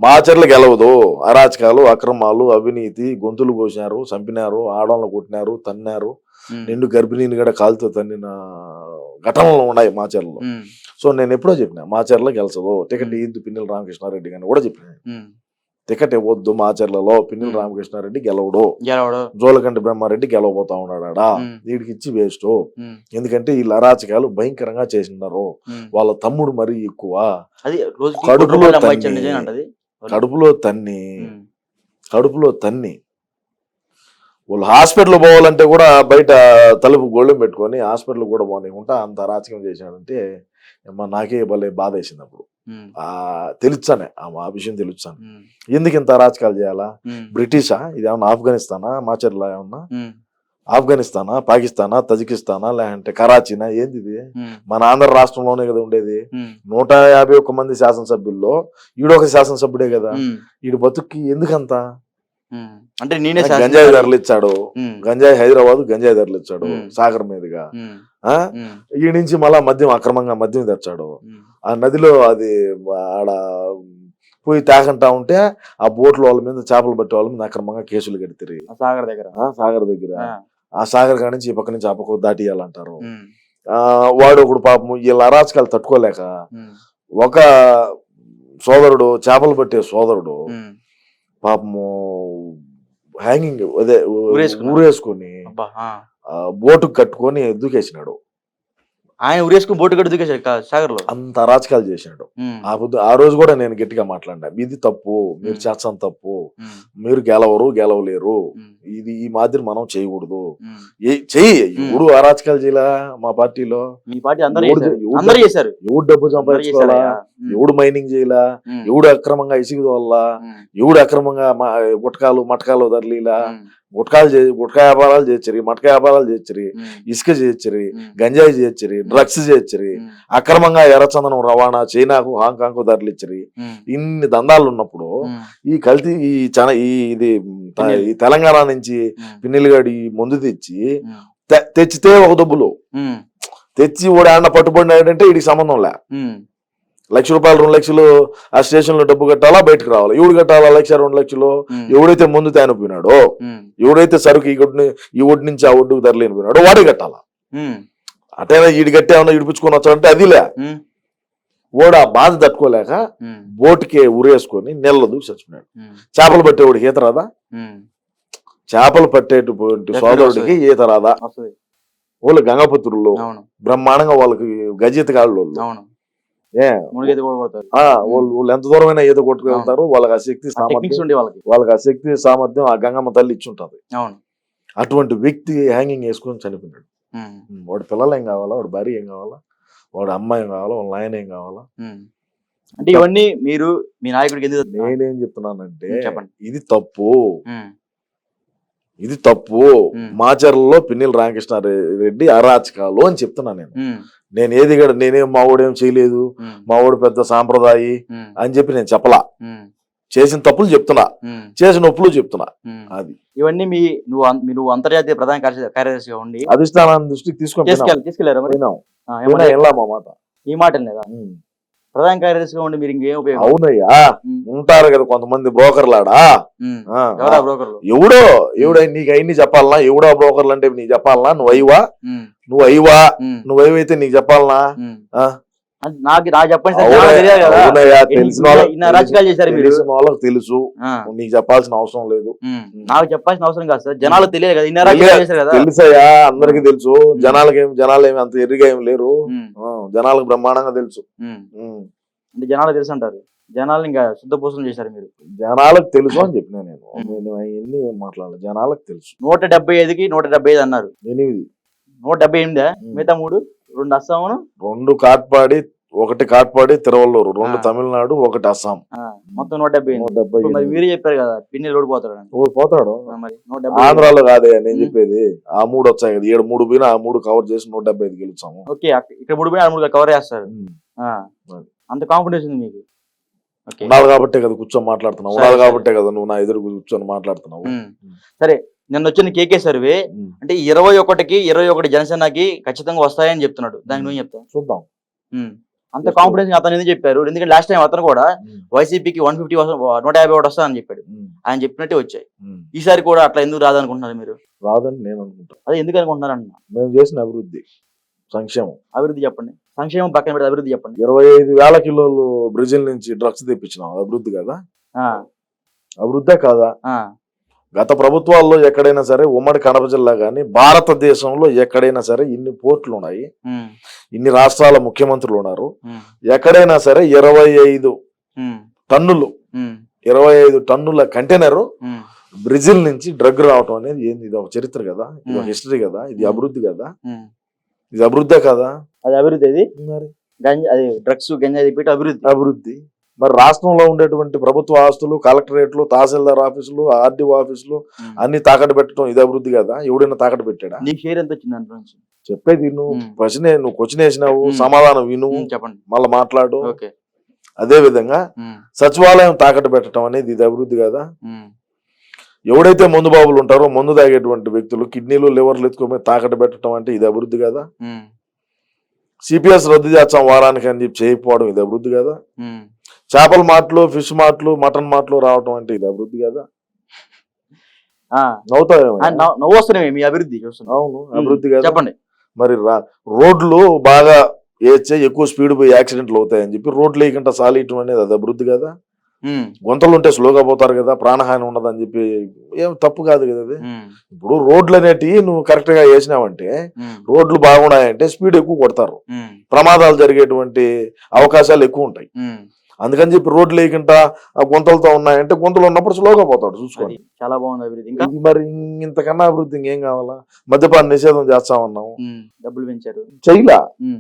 మాచర్ల గెలవదు, అరాచకాలు, అక్రమాలు, అవినీతి, గొంతులు కోసినారు, చంపినారు, ఆడవాళ్ళు కొట్టినారు, తన్నారు, నిండు గర్భిణీని కూడా కాలుతో తన్నిన ఘటనలు ఉన్నాయి మాచర్లలో. సో నేను ఎప్పుడో చెప్పినా మాచర్ల గెలచదు, టికెట్ ఇద్దు పిన్నెల రామకృష్ణారెడ్డి గాని కూడా చెప్పిన, టికెట్ ఇవ్వద్దు మాచర్లలో, పిన్నెల రామకృష్ణారెడ్డి గెలవడు, జోలకంటి బ్రహ్మారెడ్డి గెలవబోతా ఉన్నాడా, వీడికి ఇచ్చి వేస్ట్. ఎందుకంటే వీళ్ళు అరాచకాలు భయంకరంగా చేసినారు, వాళ్ళ తమ్ముడు మరీ ఎక్కువ, కడుపులో తన్ని వాళ్ళు హాస్పిటల్ పోవాలంటే కూడా బయట తలుపు గోళ్ళెం పెట్టుకొని హాస్పిటల్ కూడా పోనీకుంటా అంత అరాచకం చేశాడంటే నాకే భలే బాధ వేసింది. అప్పుడు తెలుస్తానే ఆ విషయం తెలుస్తాను, ఎందుకు ఇంత అరాచకాలు చేయాలా, బ్రిటిషా ఇది ఏమన్నా, ఆఫ్ఘనిస్తానా మాచర్లా ఏమన్నా, ఆఫ్ఘనిస్తానా, పాకిస్తానా, తజికిస్తానా, లేదంటే కరాచీనా, ఏంది ఇది? మన ఆంధ్ర రాష్ట్రంలోనే కదా ఉండేది. 151 మంది శాసనసభ్యుల్లో ఈడొక శాసనసభ్యుడే కదా. ఈడు బతుక్కి ఎందుకంత అంటే నేనే గంజాయి ధరలు ఇచ్చాడు, గంజాయి హైదరాబాద్ గంజాయి ధరలు ఇచ్చాడు సాగర్ మీదుగా. ఈ నుంచి మళ్ళా అక్రమంగా మద్యం తెచ్చాడు. ఆ నదిలో అది ఆడ పోయి తాగంటా ఉంటే ఆ బోట్ల వాళ్ళ మీద, చేపలు పట్టే వాళ్ళ మీద అక్రమంగా కేసులు కడితే సాగర్ దగ్గర ఆ సాగర్ కాడి నుంచి ఈ పక్క నుంచి ఆ పక్క దాటియాలంటారు. వాడు ఒకడు పాపం వీళ్ళ అరాచకాలు తట్టుకోలేక ఒక సోదరుడు, చేపలు పట్టే సోదరుడు పాపము హ్యాంగింగ్ అదే ఊరేసుకొని బోటుకు కట్టుకొని దూకేసినాడు. ఆయన ఊరేసుకుని బోటు గడ్డు దూకేశాడు సాగర్ లో. అంత అరాచకాలు చేసినాడు. ఆ రోజు కూడా నేను గట్టిగా మాట్లాడినా, ఇది తప్పు, మీరు చేస్తాం తప్పు, మీరు గెలవలేరు, ఇది ఈ మాదిరి మనం చేయకూడదు. చెయ్యి ఎవడు అరాచకాలు చేయలే మా పార్టీలో. ఎవడు డబ్బు సంపాదించుకోవాలా, ఎవడు మైనింగ్ చేయలా, ఎవడు అక్రమంగా ఇసుక వల్ల, ఎవడు అక్రమంగా మటకాలు ధరలీలా, గుట్కా వ్యాపారాలు చేయొచ్చరి, మటకా వ్యాపారాలు చేయొచ్చరి, ఇసుక చేయొచ్చరి, గంజాయి చేయొచ్చరి, డ్రగ్స్ చేయొచ్చరి, అక్రమంగా ఎర్రచందనం రవాణా చైనాకు, హాంకాంగ్ కు తరలిచ్చరి. ఇన్ని దందాలు ఉన్నప్పుడు ఈ కల్తీ ఇది తెలంగాణ నుంచి పిన్నెలుగాడి ముందు తెచ్చితే ఒక డబ్బులు తెచ్చి ఓడి ఆడిన పట్టుబడినాడంటే వీడికి సంబంధం లే. ₹1,00,000 2 లక్షలు ఆ స్టేషన్ లో డబ్బు కట్టాలా, బయటకు రావాలి. ఎవడు కట్టాలా 1,00,000 2 లక్షలు? ఎవడైతే ముందు తేనిపోయినాడో, ఎవడైతే సరుకు ఈ ఒడ్డు నుంచి ఆ ఒడ్డుకు ధరలేనిపోయినాడో వాడే కట్టాలా. అటైనా ఈడు కట్టేమన్నా ఇడిపించుకొని వచ్చాడంటే అదిలే. ఓడ ఆ బాధ తట్టుకోలేక బోటుకే ఉరేసుకొని నెలలో దూకి చచ్చిపోయినాడు. చేపలు పట్టేవాడికి ఈత రాదా? చేపలు పట్టేటువంటి సోదరుడికి ఈత రాదా? వాళ్ళు గంగపుత్రులు బ్రహ్మాండంగా వాళ్ళకి గజీత కాళ్ళు. వాళ్ళు ఎంత దూరమైనా ఈత కొట్టుకెళ్తారు. వాళ్ళకి ఆ శక్తి సామర్థ్యం ఆ గంగమ్మ తల్లి ఇచ్చి ఉంటది. అటువంటి వ్యక్తి హ్యాంగింగ్ వేసుకొని చనిపోయినాడు. వాడు పిల్లలు ఏం కావాలా, వాడు భార్య ఏం కావాలా, వాడు అమ్మాయి ఏం కావాలా, వాళ్ళ నాయన ఏం కావాలా? అంటే ఇవన్నీ మీరు మీ నాయకుడికి ఎందుకు? నేనేం చెప్తున్నానంటే ఇది తప్పు. మాచర్లలో పిన్నెల రామకృష్ణారెడ్డి అరాచకాలు అని చెప్తున్నా నేను ఏది కూడా నేనేం మావోడేం చేయలేదు, మావోడు పెద్ద సాంప్రదాయి అని చెప్పి నేను చెప్పలా. చేసిన తప్పులు చెప్తున్నా, చేసిన ఒప్పులు చెప్తున్నా. అది ఇవన్నీ నువ్వు అంతర్జాతీయ ప్రధాన కార్యదర్శిగా ఉండి అధిష్టానాన్ని దృష్టికి తీసుకెళ్ళాము. మా మాట ఈ మాట లేదా? ప్రధాన కార్యదర్శిగా ఉండి మీరు ఇంకేం ఉపయోగం? అవునయ్యా, ఉంటారు కదా కొంతమంది బ్రోకర్లాడా. ఎవడో నీకు అన్ని చెప్పాలనా? ఎవడో బ్రోకర్లు అంటే నీకు చెప్పాలనా? నువ్వు అయ్యవైతే నీకు చెప్పాలనా? తెలిసిన వాళ్ళకి తెలుసు, నీకు చెప్పాల్సిన అవసరం లేదు. నాకు చెప్పాల్సిన అవసరం కాదు సార్, జనాలకు తెలియదు కదా. తెలుసయ్యా, అందరికి తెలుసు. జనాలు ఏమి అంత ఎర్రిగా ఏమి లేరు, జనాలకు బ్రహ్మాండంగా తెలుసు. అంటే జనాలకు తెలుసు అంటారు, జనాలు ఇంకా శుద్ధ పూసలు చేశారు మీరు. జనాలకు తెలుసు అని చెప్పినా నేను అవన్నీ ఏం మాట్లాడాలి. జనాలకు తెలుసు. 175కి 175 అన్నారు. 178 మిగతా 2 అస్సాం, 2 కాట్పాడి, 1 కాట్పాడి తిరువల్లూరు, 2 తమిళనాడు, 1 అస్సాం, మొత్తం 170. మరి మీరే చెప్పారు కదా పిన్నెలు ఓడిపోతాడు. ఆంధ్రాలో కాదే నేను చెప్పేది. ఆ 3 వచ్చాయి కదా, 7 3 పోయినా ఆ 3 కవర్ చేసి 175 గెలుచాము. ఓకే, ఇక్కడ 3 పోయినా 3 కవర్ చేస్తారు. అంత కాన్ఫిడెన్స్ ఉంది మీకు? ఉండాలి కాబట్టే కదా కూర్చొని మాట్లాడుతున్నావు, ఉండాలి కాబట్టే కదా నువ్వు నా ఎదురు కూర్చొని మాట్లాడుతున్నావు. సరే, నిన్న వచ్చిన కేకే సర్వే అంటే 21కి 21 జనసేనకి ఖచ్చితంగా వస్తాయని చెప్తున్నాడు. దానికి నువ్వు చెప్తావు? చూద్దాం. అంత కాన్ఫిడెన్స్ అతను ఎందుకు చెప్పారు? ఎందుకంటే లాస్ట్ టైం అతను కూడా వైసీపీకి 151 వస్తాయని చెప్పాడు. ఆయన చెప్పినట్టే వచ్చాయి. ఈసారి కూడా అట్లా ఎందుకు రాదనుకుంటున్నారు మీరు? రాదని నేను అనుకుంటా. అదే ఎందుకు అనుకుంటున్నారు అన్న? మేము చేసిన అభివృద్ధి, సంక్షేమం. అభివృద్ధి చెప్పండి. సంక్షేమం పక్కన పెడితే అభివృద్ధి చెప్పండి. 25,000 కిలోలు బ్రెజిల్ నుంచి డ్రగ్స్ తెప్పించినాం. అభివృద్ధి కదా? అభివృద్ధే కాదా? గత ప్రభుత్వాల్లో ఎక్కడైనా సరే, ఉమ్మడి కడప జిల్లా గానీ భారతదేశంలో ఎక్కడైనా సరే ఇన్ని పోర్టులు ఉన్నాయి, ఇన్ని రాష్ట్రాల ముఖ్యమంత్రులు ఉన్నారు. ఎక్కడైనా సరే 25 టన్నులు 25 టన్నుల కంటైనర్ బ్రెజిల్ నుంచి డ్రగ్ రావటం అనేది ఏంది? ఇది ఒక చరిత్ర కదా, ఇది ఒక హిస్టరీ కదా, ఇది అభివృద్ధి కదా? ఇది అభివృద్ధే కదా? అది అభివృద్ధి. అది డ్రగ్స్ గంజాయి అభివృద్ధి. మరి రాష్ట్రంలో ఉండేటువంటి ప్రభుత్వ ఆస్తులు, కలెక్టరేట్లు, తహసీల్దార్ ఆఫీసులు, ఆర్డీఓ ఆఫీసులు అన్ని తాకట్టు పెట్టడం ఇది అభివృద్ధి కదా? ఎవడైనా తాకట్టు పెట్టాడా? నీ షేర్ ఎంత వచ్చింది దాంట్లో నుంచి? చెప్పేది నువ్వు నువ్వు క్వశ్చన్ వేసినావు, ఉమ్. సమాధానం విను, చెప్పండి. మళ్ళీ మాట్లాడు. ఓకే. అదే విధంగా సచివాలయం తాకట్టు పెట్టడం అనేది ఇది అభివృద్ధి కదా? ఎవడైతే మందు బాబులు ఉంటారో మందు తాగేటువంటి వ్యక్తులు కిడ్నీలు లివర్లు ఎత్తుకోమని తాకట్టు పెట్టడం అంటే ఇది అభివృద్ధి కదా? సిపిఎస్ రద్దు చేస్తాం వారానికి అని చెప్పి చేయకపోవడం ఇది అభివృద్ధి కదా? చేపల మాటలు, ఫిష్ మాటలు, మటన్ మాటలు రావటం అంటే ఇది అభివృద్ధి కదా? నవ్వుతావేమో. నవ్వు వస్తున్నాయి మీ అభివృద్ధి చూస్తున్నా. అవును, అభివృద్ధి కదా. చెప్పండి. మరి రోడ్లు బాగా వేస్తే ఎక్కువ స్పీడ్ పోయి యాక్సిడెంట్లు అవుతాయని చెప్పి రోడ్లు వేయకుండా సాలియటం అనేది అది అభివృద్ధి కదా? గుంతలు ఉంటే స్లోగా పోతారు కదా, ప్రాణహాని ఉండదని చెప్పి ఏం తప్పు కాదు కదా అది. ఇప్పుడు రోడ్లు అనేటివి నువ్వు కరెక్ట్ గా వేసినావంటే, రోడ్లు బాగున్నాయంటే స్పీడ్ ఎక్కువ కొడతారు, ప్రమాదాలు జరిగేటువంటి అవకాశాలు ఎక్కువ ఉంటాయి. అందుకని చెప్పి రోడ్లు వేయకుండా గుంతలతో ఉన్నాయంటే గుంతలు ఉన్నప్పుడు స్లోగా పోతాడు చూసుకోండి. చాలా బాగుంది అభివృద్ధి. ఇది మరి ఇంతకన్నా అభివృద్ధి ఇంకేం కావాలా? మద్యపాన నిషేధం చేస్తామన్నాము, డబ్బులు పెంచారు, చెయ్యలా.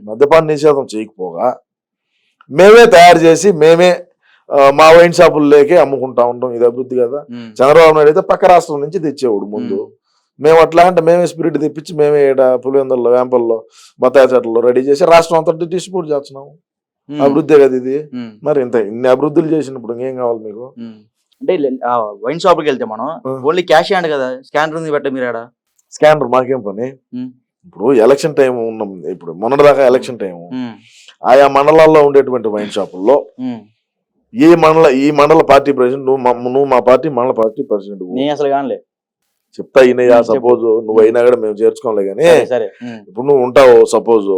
మద్యపాన నిషేధం చేయకపోగా మేమే తయారు చేసి మేమే మా వైన్ షాపుల్లోకి అమ్ముకుంటా ఉంటాం, ఇది అభివృద్ధి కదా? చంద్రబాబు నాయుడు అయితే పక్క రాష్ట్రం నుంచి తెచ్చేవాడు ముందు. మేము అట్లా అంటే మేమే స్పిరిట్ తెప్పించి మేమే ఇక్కడ పులివెందుల్లో, వేంపల్లో, బత్తాయి చెట్లలో రెడీ చేసి రాష్ట్రం అంతా డిస్ట్రిబ్యూట్ చేస్తున్నాము. అభివృద్ధి కదా ఇది. మరి ఇన్ని అభివృద్ధులు చేసినప్పుడు ఇంకేం కావాలి మీకు? అంటే వైన్ షాప్ కి వెళ్తే మనం ఓన్లీ క్యాష్ హ్యాండ్ కదా, స్కానర్ ఉంది పెట్ట మీరు ఆడ. స్కానర్ మాకేం పని? ఇప్పుడు ఎలక్షన్ టైం ఉన్నాం, ఇప్పుడు మొన్నటిదాకా ఎలక్షన్ టైం, ఆయా మండలాల్లో ఉండేటువంటి వైన్ షాపుల్లో ఈ మండల పార్టీ ప్రెసిడెంట్ నువ్వు మా పార్టీ మండల పార్టీ ప్రెసిడెంట్ అసలు కానలే చెప్తా అయినయ్యా. సపోజ్ నువ్వు అయినా కూడా మేము చేర్చుకోలే గానీ ఇప్పుడు నువ్వు ఉంటావు సపోజ్,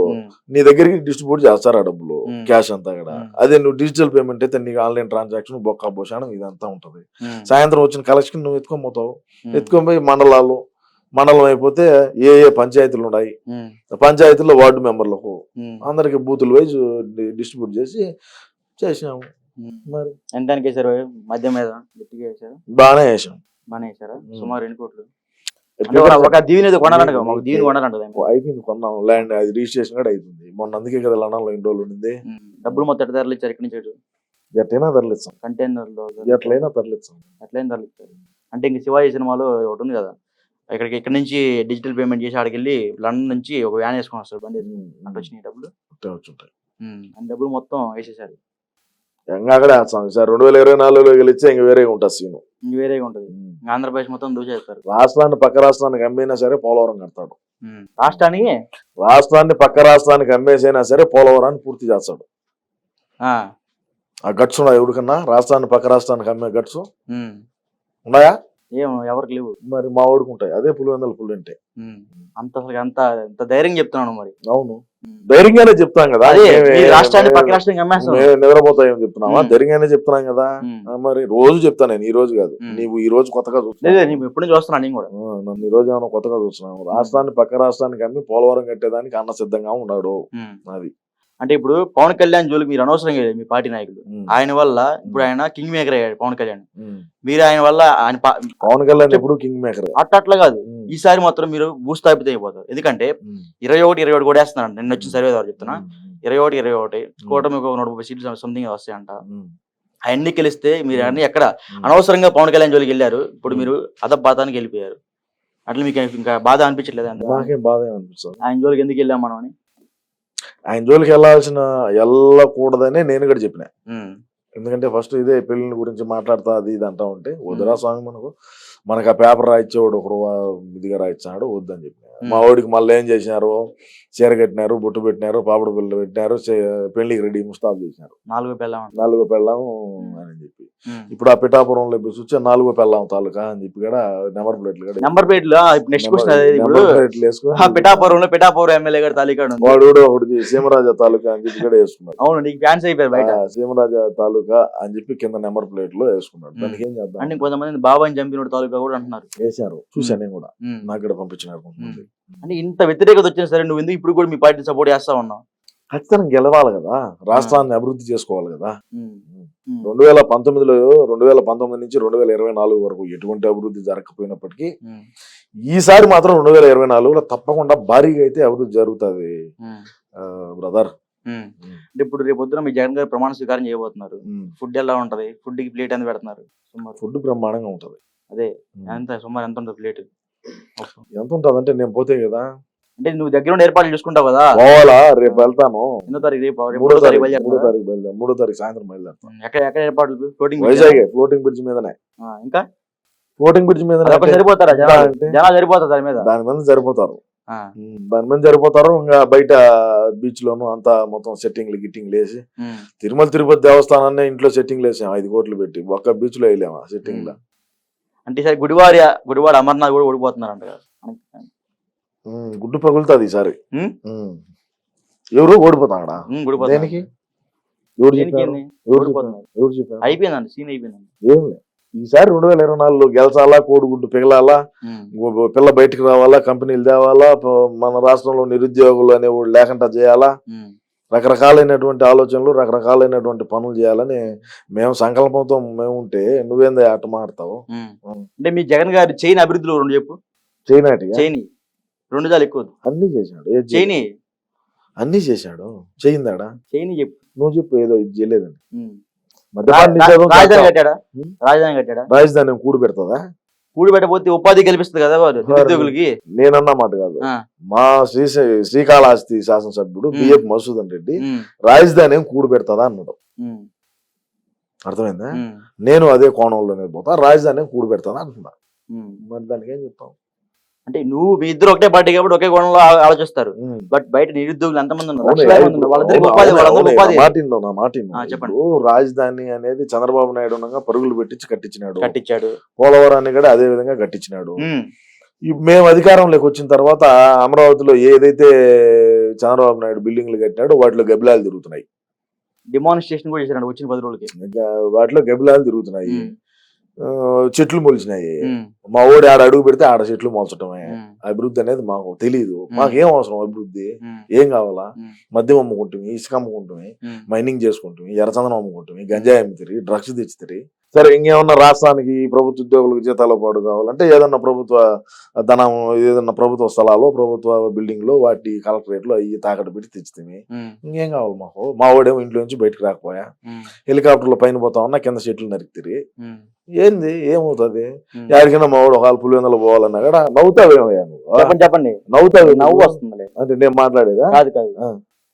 నీ దగ్గరికి డిస్ట్రిబ్యూట్ చేస్తారు ఆ డబ్బులు క్యాష్ అంతా కూడా. అదే నువ్వు డిజిటల్ పేమెంట్ అయితే నీకు ఆన్లైన్ ట్రాన్సాక్షన్ బొక్క భూషణం ఇదంతా ఉంటది. సాయంత్రం వచ్చిన కలెక్షన్ నువ్వు ఎత్తుకోపోతావు, ఎత్తుకొని పోయి మండలం అయిపోతే ఏ పంచాయతీలు ఉన్నాయి, పంచాయతీల్లో వార్డు మెంబర్లకు అందరికి బూతులు వైజ్ డిస్ట్రిబ్యూట్ చేసినాము. మరి ఎంతానికి వేసారు? మధ్య మీద గట్టిగా వేసారు, బాగానే వేసాం. బాగానే వేసారా? సుమారు ఎన్ని కోట్లు? ఒక దీవెని కొనాలంట, దీవెని కొనాలంట. అయిపోయింది, కొన్నాం ల్యాండ్, అది రిజిస్ట్రేషన్ కూడా అయిపోయింది మొన్న. అందుకే కదా లండన్ లో ఎన్ని రోజులు ఉండింది. డబ్బులు మొత్తం ఎట్లా తరలిచ్చారు? ఇక్కడి నుంచి ఎట్లయినా తరలిస్తాం, కంటైనర్లో ఎట్లయినా తరలిస్తాం. ఎట్లయినా తరలిస్తారు అంటే ఇంక శివాజీ సినిమాలో ఒకటి ఉంది కదా, ఇక్కడ నుంచి డిజిటల్ పేమెంట్ చేసి ఆడికి వెళ్ళి లండన్ నుంచి ఒక వ్యాన్ వేసుకొని వస్తారు, బండి అంటే వచ్చినాయి డబ్బులు వచ్చుంటాయి. అని డబ్బులు మొత్తం వేసేసారు. అక్కడ వేస్తాం సార్. 2024లో గెలిస్తే ఇంక వేరేగా ఉంటుంది సీను, ఇంక వేరేగా ఉంటుంది. ఆంధ్రప్రదేశ్ మొత్తం దూచేస్తారు. రాష్ట్రాన్ని పక్క రాష్ట్రానికి అమ్మేనా సరే పోలవరం కడతాడు. రాష్ట్రాన్ని పక్క రాష్ట్రానికి అమ్మేసైనా సరే పోలవరాన్ని పూర్తి చేస్తాడు. ఆ గట్స్ ఉన్నాయి ఎవరికన్నా? రాష్ట్రాన్ని పక్క రాష్ట్రానికి అమ్మే గట్స్ ఉన్నాయా? ఎవరికి లేవు. మరి మా ఓడికి ఉంటాయి. అదే పులివెందుల పులి అంటే అంత ధైర్యం చెప్తున్నాను. మరి అవును, ధైర్యంగానే చెప్తాం కదా. రాష్ట్రాన్ని పక్క రాష్ట్రం నిద్రపోతాయని చెప్తున్నావా? ధైర్యంగానే చెప్తున్నాం కదా. మరి రోజు చెప్తా నేను, ఈ రోజు కాదు. నీవు ఈ రోజు కొత్తగా చూస్తున్నావు, ఎప్పుడు చూస్తున్నాను నేను కూడా. నన్ను ఈ రోజు ఏమైనా కొత్తగా చూస్తున్నావు. రాష్ట్రాన్ని పక్క రాష్ట్రానికి అమ్మి పోలవరం కట్టేదానికి అన్న సిద్ధంగా ఉన్నాడు. అది అంటే ఇప్పుడు పవన్ కళ్యాణ్ జోలికి మీరు అనవసరంగా మీ పార్టీ నాయకులు. ఆయన వల్ల ఇప్పుడు ఆయన కింగ్ మేకర్ అయ్యాడు పవన్ కళ్యాణ్. మీరు ఆయన వల్ల పవన్ కళ్యాణ్ ఎప్పుడు కింగ్ మేకర్ అట్లా కాదు, ఈసారి మాత్రం మీరు భూస్థాపితం అయిపోతారు. ఎందుకంటే 21 కూడా వేస్తున్నారు. నిన్న వచ్చిన సర్వే ద్వారా చెప్తున్నా, 21 కూటమి 130 సీట్లు సంథింగ్ వస్తాయంట. అవన్నీ గెలిస్తే మీరు అన్ని ఎక్కడ అనవసరంగా పవన్ కళ్యాణ్ జోలికి వెళ్ళారు. ఇప్పుడు మీరు అదపాతానికి వెళ్ళిపోయారు. అట్లా మీకు ఇంకా బాధ అనిపించట్లేదు? నాకేం బాధ అనిపిస్తుంది ఆయన జోలికి ఎందుకు వెళ్ళాం మనం అని. ఆయన జోలికి వెళ్ళకూడదనే నేను కూడా చెప్పిన. ఎందుకంటే ఫస్ట్ ఇదే పెళ్లి గురించి మాట్లాడతా అది ఇది అంటా ఉంటే వద్దురా స్వామి, మనకు ఆ పేపర్ రాయించేవాడు ఒకరు ఇదిగా రాయించాడు, వద్దని చెప్పిన. మా వాడికి మళ్ళీ ఏం చేసినారు, చీర కట్టినారు, బొట్టు పెట్టినారు, పాపడు పిల్లలు పెట్టినారు, పెళ్లికి రెడీ ముస్తాబు చేసినారు. 4 పెళ్ళాం అని చెప్పి ఇప్పుడు ఆ పిఠాపురంలో చూస్తే 4 పెళ్ళాం తాలూకా అని చెప్పి కూడా నెంబర్ ప్లేట్లు పిఠాపురం ఎమ్మెల్యే గారు తాలూకా వాడు ఒకటి సీమరాజా తాలూకా అని చెప్పి కూడా వేసుకున్నాడు. అవును, నీకు ఫ్యాన్స్ అయిపోయారు బయట. సీమరాజా తాలూకా అని చెప్పి కింద నెంబర్ ప్లేట్ లో వేసుకున్నాడు. దానికి ఏం చేద్దాం అంటే కొంతమంది బాబాని చంపినోడు తాలూకా కూడా అంటున్నారు, వేశారు. చూసాను నేను కూడా, నాకు కూడా పంపించినారు కొంతమంది. అంటే ఇంత వ్యతిరేకత వచ్చినా సరే నువ్వు ఎందుకు ఇప్పుడు కూడా మీ పార్టీ సపోర్ట్ చేస్తా ఉన్నావు? ఖచ్చితంగా గెలవాలి కదా, రాష్ట్రాన్ని అభివృద్ధి చేసుకోవాలి కదా. 2019 నుంచి 2024 వరకు ఎటువంటి అభివృద్ధి జరగకపోయినప్పటికీ ఈసారి మాత్రం 2024లో తప్పకుండా భారీగా అయితే అభివృద్ధి జరుగుతుంది బ్రదర్. అంటే ఇప్పుడు రేపు పొద్దున మీ జగన్ గారు ప్రమాణ స్వీకారం చేయబోతున్నారు. ఫుడ్ ఎలా ఉంటది? ఫుడ్ కి ప్లేట్ ఎంత పెడుతున్నారు? సుమారు ఫుడ్ బ్రహ్మాండంగా ఉంటది. అదే సుమారు ఎంత ఉంటుంది ప్లేట్? ఎంత ఉంటది అంటే నేను పోతే కదా, అంటే నువ్వు దగ్గర ఉండి ఏర్పాట్లు చూసుకుంటావు కదా. పోవాలా, రేపు వెళ్తాను. ఎన్నో తారీఖు? రేపు 3వ తారీఖు బయలుదేరు. 3వ తారీఖు సాయంత్రం బయలుదేరుతాను. ఎక్కడ ఏర్పాట్లు? వైజాగ్ ఫ్లోటింగ్ బ్రిడ్జ్ మీదనే. ఇంకా ఫ్లోటింగ్ బ్రిడ్జ్ మీద సరిపోతారా జనాలు? సరిపోతారు దాని మీద సరిపోతారు. దాని మీద సరిపోతారు. ఇంకా బయట బీచ్ లోను అంతా మొత్తం సెట్టింగ్లు గిట్టింగ్లు వేసి, తిరుమల తిరుపతి దేవస్థానాన్ని ఇంట్లో సెట్టింగ్లు వేసాం 5 కోట్లు పెట్టి. ఒక్క బీచ్ లో వేయలేము సెట్టింగ్ లో. అంటే ఈసారి గుడివాడ అమర్నాథ్ కూడా ఓడిపోతున్నారు అంట కదా. గుడ్డు పగులుతుంది ఈసారి. ఎవరు ఓడిపోతాడా? దేనికి? ఎవరు చెప్పారు? అయిపోయిందండి, సీన్ అయిపోయిందండి. ఏం లేదు, ఈసారి 2024లో గెలిచాలా, కోడిగుడ్డు పిగలాలా, పిల్ల బయటకు రావాలా, కంపెనీలు తేవాలా, మన రాష్ట్రంలో నిరుద్యోగులు అనేవాళ్ళు లేకుండా చేయాలా, రకరకాలైనటువంటి ఆలోచనలు, రకరకాలైనటువంటి పనులు చేయాలని మేము సంకల్పంతో మేము ఉంటే నువ్వేందా అట్ట మాడతావు? అంటే మీ జగన్ గారి చైన్ అభివృద్ధిలో 2 చెప్పు. చైన్ 2 చాలు ఎక్కువ. అన్ని చేశాడు. చైన్ అన్ని చేశాడు. చేయిందాడా? చైన్ చెప్పు. నువ్వు చెప్పు. ఏదో ఇది చేయలేదండి. రాజధాని కట్టాడా? రాజధాని కూడి పెడతాదా? కూడి పెట్టకపోతే ఉపాధి కల్పిస్తుంది కదా నిరుద్యోగులకి. నేనన్నమాట కాదు, మా శ్రీకాళహస్తి శాసనసభ్యుడు బిఎఫ్ మసూదన్ రెడ్డి రాజధాని కూడి పెడతాదా అన్నాడు. అర్థమైందా? నేను అదే కోణంలోనే పోతా, రాజధాని కూడి పెడతాదా అంటున్నా. మరి దానికి ఏం చెప్తాం? అంటే నువ్వు మీ ఇద్దరు ఒకటే పార్టీ కాబట్టి ఒకే కోణంలో ఆలోచిస్తారు. బట్ బయట నిరుద్యోగులు ఎంతమంది ఉన్నారు? చెప్పండి. రాజధాని అనేది చంద్రబాబు నాయుడు ఉండగా పరుగులు పెట్టించి కట్టించాడు. పోలవరాన్ని కూడా అదే విధంగా కట్టించినాడు. మేము అధికారంలోకి వచ్చిన తర్వాత అమరావతిలో ఏదైతే చంద్రబాబు నాయుడు బిల్డింగ్లు కట్టినాడో వాటిలో గబ్బిలాలు తిరుగుతున్నాయి. డిమాన్స్ట్రేషన్ కూడా చేశాడు వచ్చిన 10 రోజులకి. వాటిలో గబ్బిలాలు తిరుగుతున్నాయి, చెట్లు మొలిచినాయి. మా ఓడి ఆడ అడుగు పెడితే ఆడ చెట్లు మొలచటమే. అభివృద్ధి అనేది మాకు తెలియదు. మాకేం అవసరం అభివృద్ధి? ఏం కావాలా? మద్యం అమ్ముకుంటుంది, ఇసుక అమ్ముకుంటుంది, మైనింగ్ చేసుకుంటుంది, ఎర్రచందనం అమ్ముకుంటుంది, గంజాయి అమ్ముతారు, డ్రగ్స్ తెచ్చుతారు. సరే, ఇంకేమన్నా రాష్ట్రానికి ప్రభుత్వ ఉద్యోగులకు జీతాల పాటు కావాలంటే ఏదన్నా ప్రభుత్వ ధనం, ఏదన్నా ప్రభుత్వ స్థలాలు, ప్రభుత్వ బిల్డింగ్ లో వాటి కలెక్టరేట్ లో అవి తాకట్టు పెట్టి తెచ్చుతాయి. ఇంకేం కావాలి మాకు? మా ఓడేమో ఇంట్లో నుంచి బయటకు రాకపోయా, హెలికాప్టర్లో పైన పోతా ఉన్నా కింద చెట్లు నరికితే ఏంది? ఏమవుతుంది? ఎవరికైనా మా వాడు ఒకవేళ పులివెందులు పోవాలన్నా కూడా నవ్వుతావేమయ్యా నువ్వు? చెప్పండి. నవ్వుతావు? నవ్వు వస్తుంది అంటే నేను మాట్లాడేదా?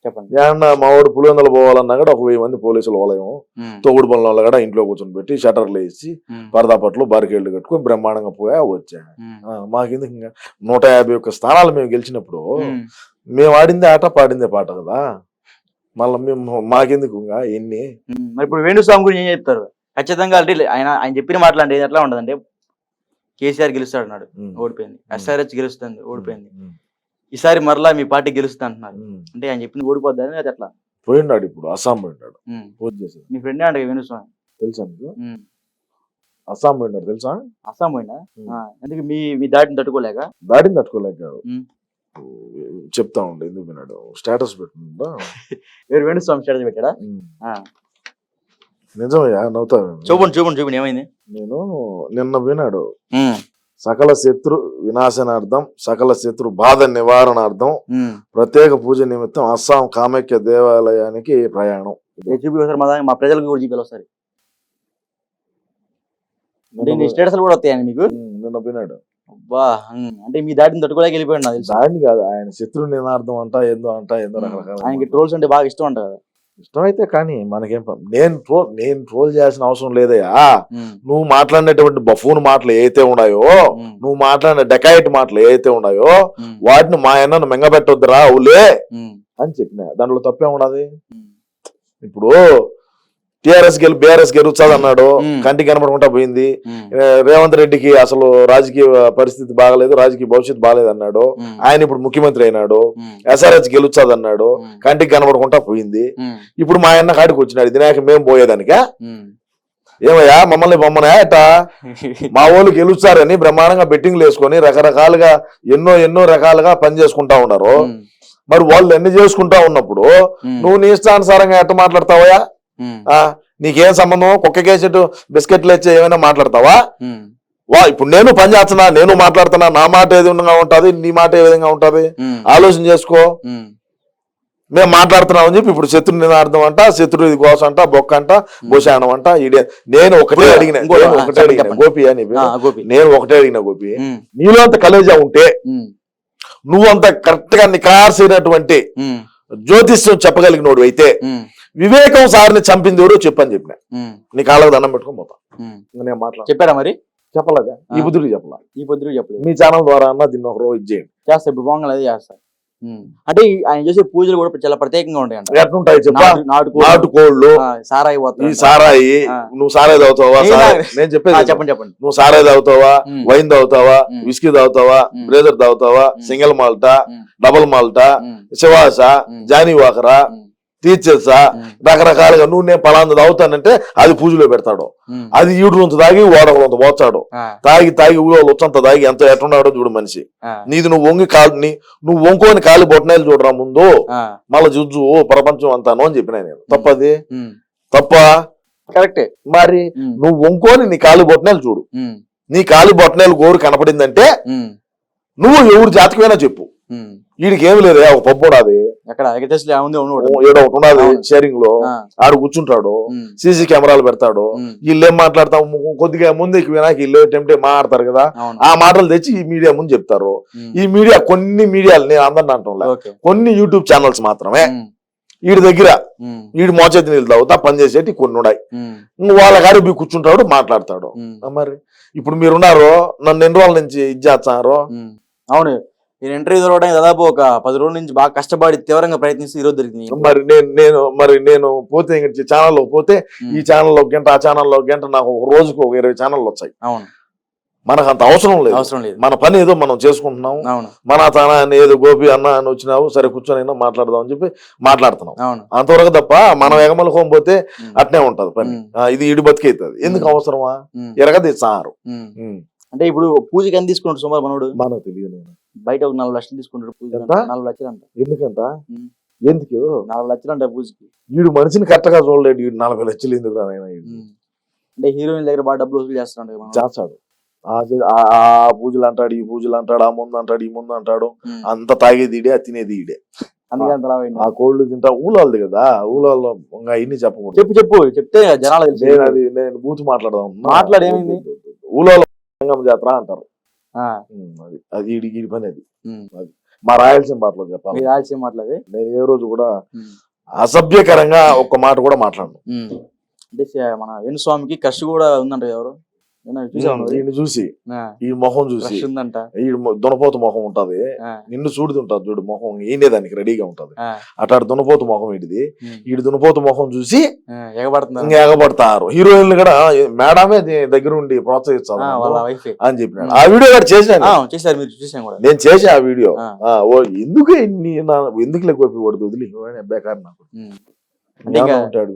చెప్పండి. ఏమన్నా మా వాడు పులివెందులు పోవాలన్నా కూడా ఒక 1000 మంది పోలీసులు వలయం, తోగుడు పనుల కూడా ఇంట్లో కూర్చొని పెట్టి షటర్లు వేసి పరదాపట్లు బారికేళ్లు కట్టుకుని బ్రహ్మాండంగా పోయా వచ్చా. మాకెందుకు? ఇంకా 151 స్థానాలు మేము గెలిచినప్పుడు మేము ఆడిందే ఆట, పాడిందే పాట కదా. మళ్ళీ మేము మాకెందుకు ఇంకా ఎన్ని? మరి ఇప్పుడు వేణుస్వామి గురించి ఏం చెప్తారు? ఖచ్చితంగా అంటే ఆయన చెప్పిన మాటలు ఎట్లా ఉండదంటే, కేసీఆర్ గెలుస్తాడు అన్నాడు, ఓడిపోయింది. ఎస్ఆర్హెచ్ గెలుస్తుంది, ఓడిపోయింది. ఈసారి మరలా మీ పార్టీ గెలుస్తుంది అంటున్నారు. అంటే ఆయన చెప్పింది ఓడిపోద్ది అని అట్లా పోయినాడు. ఇప్పుడు అస్సాం పోయినాడు. మీ ఫ్రెండే అంట వేణుస్వామి, తెలుసా నీకు? అస్సాం పోయినాడు తెలుసా? అస్సాం పోయినా ఎందుకు? మీ దాటిని తట్టుకోలేక? దాటిని తట్టుకోలేక చెప్తా ఉండే. ఎందుకు పోయినాడు? స్టేటస్ పెట్టిందా? ఎవరు? వేణుస్వామి స్టేటస్ పెట్టాడా? నిజమయ్యా, నవ్వుతావు. చూపండి ఏమైంది? నేను నిన్న విన్నాడు, సకల శత్రు వినాశనార్థం, సకల శత్రు బాధ నివారణార్థం ప్రత్యేక పూజ నిమిత్తం అస్సాం కామాఖ్య దేవాలయానికి ప్రయాణం. మా ప్రజలకు కూడా చూపి ఒకసారి. స్టేటస్ కూడా వస్తాయని మీకు? నిన్న విన్నాడు. అబ్బా, అంటే మీ దాటిని తట్టుకోలేక వెళ్ళిపోయాడు. నాకు దాడిని కాదు, ఆయన శత్రు నినార్థం అంట ఏందో రకరకాల. ఆయనకి ట్రోల్స్ అంటే బాగా ఇష్టం అంట కదా. ఇష్టమైతే కానీ మనకేం నేను ట్రోల్ చేయాల్సిన అవసరం లేదయ్యా. నువ్వు మాట్లాడినటువంటి బఫూన్ మాటలు ఏవైతే ఉన్నాయో, నువ్వు మాట్లాడిన డెకాయిట్ మాటలు ఏవైతే ఉన్నాయో వాటిని మా అన్నను మెంగబెట్టొద్దురా అవులే అని చెప్పిన. దాంట్లో తప్పే ఉన్నది. ఇప్పుడు బీఆర్ఎస్ గెలుస్తుంది అన్నాడు, కంటికి కనబడకుండా పోయింది. రేవంత్ రెడ్డికి అసలు రాజకీయ పరిస్థితి బాగలేదు, రాజకీయ భవిష్యత్తు బాగలేదు అన్నాడు. ఆయన ఇప్పుడు ముఖ్యమంత్రి అయినాడు. ఎస్ఆర్హెచ్ గెలుస్తుంది అన్నాడు, కంటికి కనబడకుండా పోయింది. ఇప్పుడు మా అన్న కాడికి వచ్చినాడు. దినాక మేము పోయేదానికా? ఏమయ్యా మమ్మల్ని బొమ్మనే అట? మా వాళ్ళు గెలుస్తారని బ్రహ్మాండంగా బెట్టింగ్లు వేసుకొని రకరకాలుగా ఎన్నో రకాలుగా పని చేసుకుంటా ఉన్నారు. మరి వాళ్ళు ఎన్ని చేసుకుంటా ఉన్నప్పుడు నువ్వు నీ ఇష్టానుసారంగా ఎట్ట మాట్లాడతావా? నీకేం సంబంధం? కుక్కకేసేటు బిస్కెట్లు ఇచ్చే ఏమైనా మాట్లాడతావా? ఇప్పుడు నేను పని చేస్తున్నా, నేను మాట్లాడుతున్నా, నా మాట ఏ విధంగా ఉంటది, నీ మాట ఏ విధంగా ఉంటది? ఆలోచన చేసుకో. మేము మాట్లాడుతున్నాం అని చెప్పి ఇప్పుడు శత్రు నినార్థం అంట, శత్రు ఇది కోసం అంట, బొక్క అంట, భూషాణం అంట. నేను ఒకటే అడిగిన గోపి అని నేను ఒకటే అడిగిన గోపి, నీలో అంత కలేజా ఉంటే నువ్వు అంత కరెక్ట్ గా నికార్సైనటువంటి జ్యోతిష్యం చెప్పగలిగినోడు అయితే వివేకం సార్ని చంపింది ఎవరో చెప్పని చెప్పిన, నీ కాళ్ళకు దండం పెట్టుకొని పోతా. నేను మాట్లాడు చెప్పారా మరి? చెప్పలేదా? ఈ బుద్ధుడికి చెప్పలా, ఈ బుద్ధుడికి చెప్పలేదు. మీ ఛానల్ ద్వారా అన్న దీన్ని ఒక రోజు చేయండి. చేస్తా, ఇప్పుడు బాగుంది అదే చేస్తా. అంటే ఆయన చేసే పూజలు కూడా చాలా ప్రత్యేకంగా ఉంటాయి. ఎట్లుంటాయి చెప్పా? నాటుకోళ్ళు, సారాయి, ఈ సారాయి, నువ్వు సారాయి తాగుతావా? నేను చెప్పేది చెప్పండి చెప్పండి. నువ్వు సారాయి తాగుతావా, వైన్ తాగుతావా, విస్కీ తాగుతావా, బ్రేజర్ తాగుతావా, సింగిల్ మాల్టా, డబుల్ మాల్టా, శివాస, జానీ వాకరా, తీర్చేసా, రకరకాలుగా నువ్వు నేను పలాంది తాగుతానంటే అది పూజలో పెడతాడు. అది ఈడు రొంత తాగి ఓడొంత పోతాడు, తాగి ఉచ్చంత తాగి ఎంత ఎట్టున్నాడో చూడు మనిషి. నీది నువ్వు వంగి నువ్వు వంకోని కాలి బొట్టనాయలు చూడరా ముందు, మళ్ళీ జుజ్జు ప్రపంచం అంతాను అని చెప్పిన నేను. తప్పది? తప్ప? కరెక్టే. మరి నువ్వు వంకోని నీ కాలి బొట్టనాయలు చూడు, నీ కాలి బొట్టనాయలు గోరు కనపడిందంటే నువ్వు ఎవరు జాతకమైనా చెప్పు. వీడికి ఏమి లేదు, ఒక పప్పు ఉన్నది ఏడో ఒకటి ఉన్నది షేరింగ్ లో, ఆడు కూర్చుంటాడు, సీసీ కెమెరాలు పెడతాడు. వీళ్ళు ఏం మాట్లాడతాం, కొద్దిగా ముందుకి వినాక వీళ్ళు ఏంటంటే మాట్లాడతారు కదా, ఆ మాటలు తెచ్చి ఈ మీడియా ముందు చెప్తారు. ఈ మీడియా కొన్ని మీడియాలు, నేను అందరిని అంటున్నా, కొన్ని యూట్యూబ్ ఛానల్స్ మాత్రమే వీడి దగ్గర వీడి మోచేతి నీళ్ళు తాగుతా పనిచేసేటి కొన్ని ఉన్నాయి. వాళ్ళ గారు బి కూర్చుంటాడు, మాట్లాడతాడు. మరి ఇప్పుడు మీరున్నారు, నన్ను ఎన్ని రోజుల నుంచి ఇది చేస్తున్నారు. అవును, నేను ఇంటర్వ్యూ దొరకడానికి దాదాపు ఒక 10 రోజుల నుంచి బాగా కష్టపడి తీవ్రంగా ప్రయత్నిస్తే ఈ రోజు దొరికింది. నేను పోతే ఛానల్లో పోతే ఈ ఛానల్లో గంట, ఆ ఛానల్లో గంట, నాకు ఒక రోజుకు 20 ఛానళ్ళు వచ్చాయి. అవును, మనకు అంత అవసరం లేదు. మన పని ఏదో మనం చేసుకుంటున్నాం. మన తన ఏదో గోపి అన్న అని వచ్చినావు, సరే కూర్చొని మాట్లాడదాం అని చెప్పి మాట్లాడుతున్నాం. అంతవరకు తప్ప మనం ఎగమలుకోం పోతే అట్నే ఉంటది పని. ఇది ఇడి బతికైతుంది. ఎందుకు అవసరమా? ఎరగది సారు. అంటే ఇప్పుడు పూజకి ఎంత తీసుకుంటాడు సుమారు మనోడు? మనకు తెలియదు. బయట ఒక 4 లక్షలు తీసుకుంటాడు పూజ. 4 లక్షలు అంట. ఎందుకంట? ఎందుకు 4 లక్షలు అంట పూజకి? వీడు మనిషిని కరెక్ట్ గా చూడలేడు. వీడు 40 లక్షలు ఎందుకు రాయన? అంటే హీరోయిన్ దగ్గర బాగా డబ్బులు వసూలు చేస్తాడు. చేస్తాడు. ఆ పూజలు అంటాడు, ఈ పూజలు అంటాడు, ఆ ముందు అంటాడు, ఈ ముందు అంటాడు. అంత తాగేది ఈడే, తినేది ఈడే. ఆ కోళ్ళు తింటా ఊళ్ళది కదా, ఊళ్ళలో ఇంకా ఇన్ని చెప్పకూడదు. చెప్పు చెప్తే జనాలు నేను బూతు మాట్లాడదాం. మాట్లాడేమైంది? ఊళ్ళలో జాతర అంటారు. అది ఈడి పని. అది మా రాయలసీమ మాటలో చెప్పాలి. రాయలసీమ మాటలది. నేను ఏ రోజు కూడా అసభ్యకరంగా ఒక్క మాట కూడా మాట్లాడను. అంటే మన వేణుస్వామికి క్రష్ కూడా ఉందంట. ఎవరు చూసి ఈ మొహం చూసి ఈ దునపోతు మొహం ఉంటది, నిన్ను చూడుతుంటది చూడు మొహం, ఈనేదానికి రెడీగా ఉంటది. అట్లాంటి దునపోతు మొహం ఏంటిది, ఈ దునపోతు మొహం చూసి ఎగబడతారు. హీరోయిన్లు కూడా మేడమే దగ్గర ఉండి ప్రోత్సహిస్తారు అని చెప్పినాడు. ఆ వీడియో కూడా చేశాను, నేను చేసా ఆ వీడియో. ఎందుకు ఎందుకు లేకపోతే వదిలి బేకారు నాకు ఉంటాడు.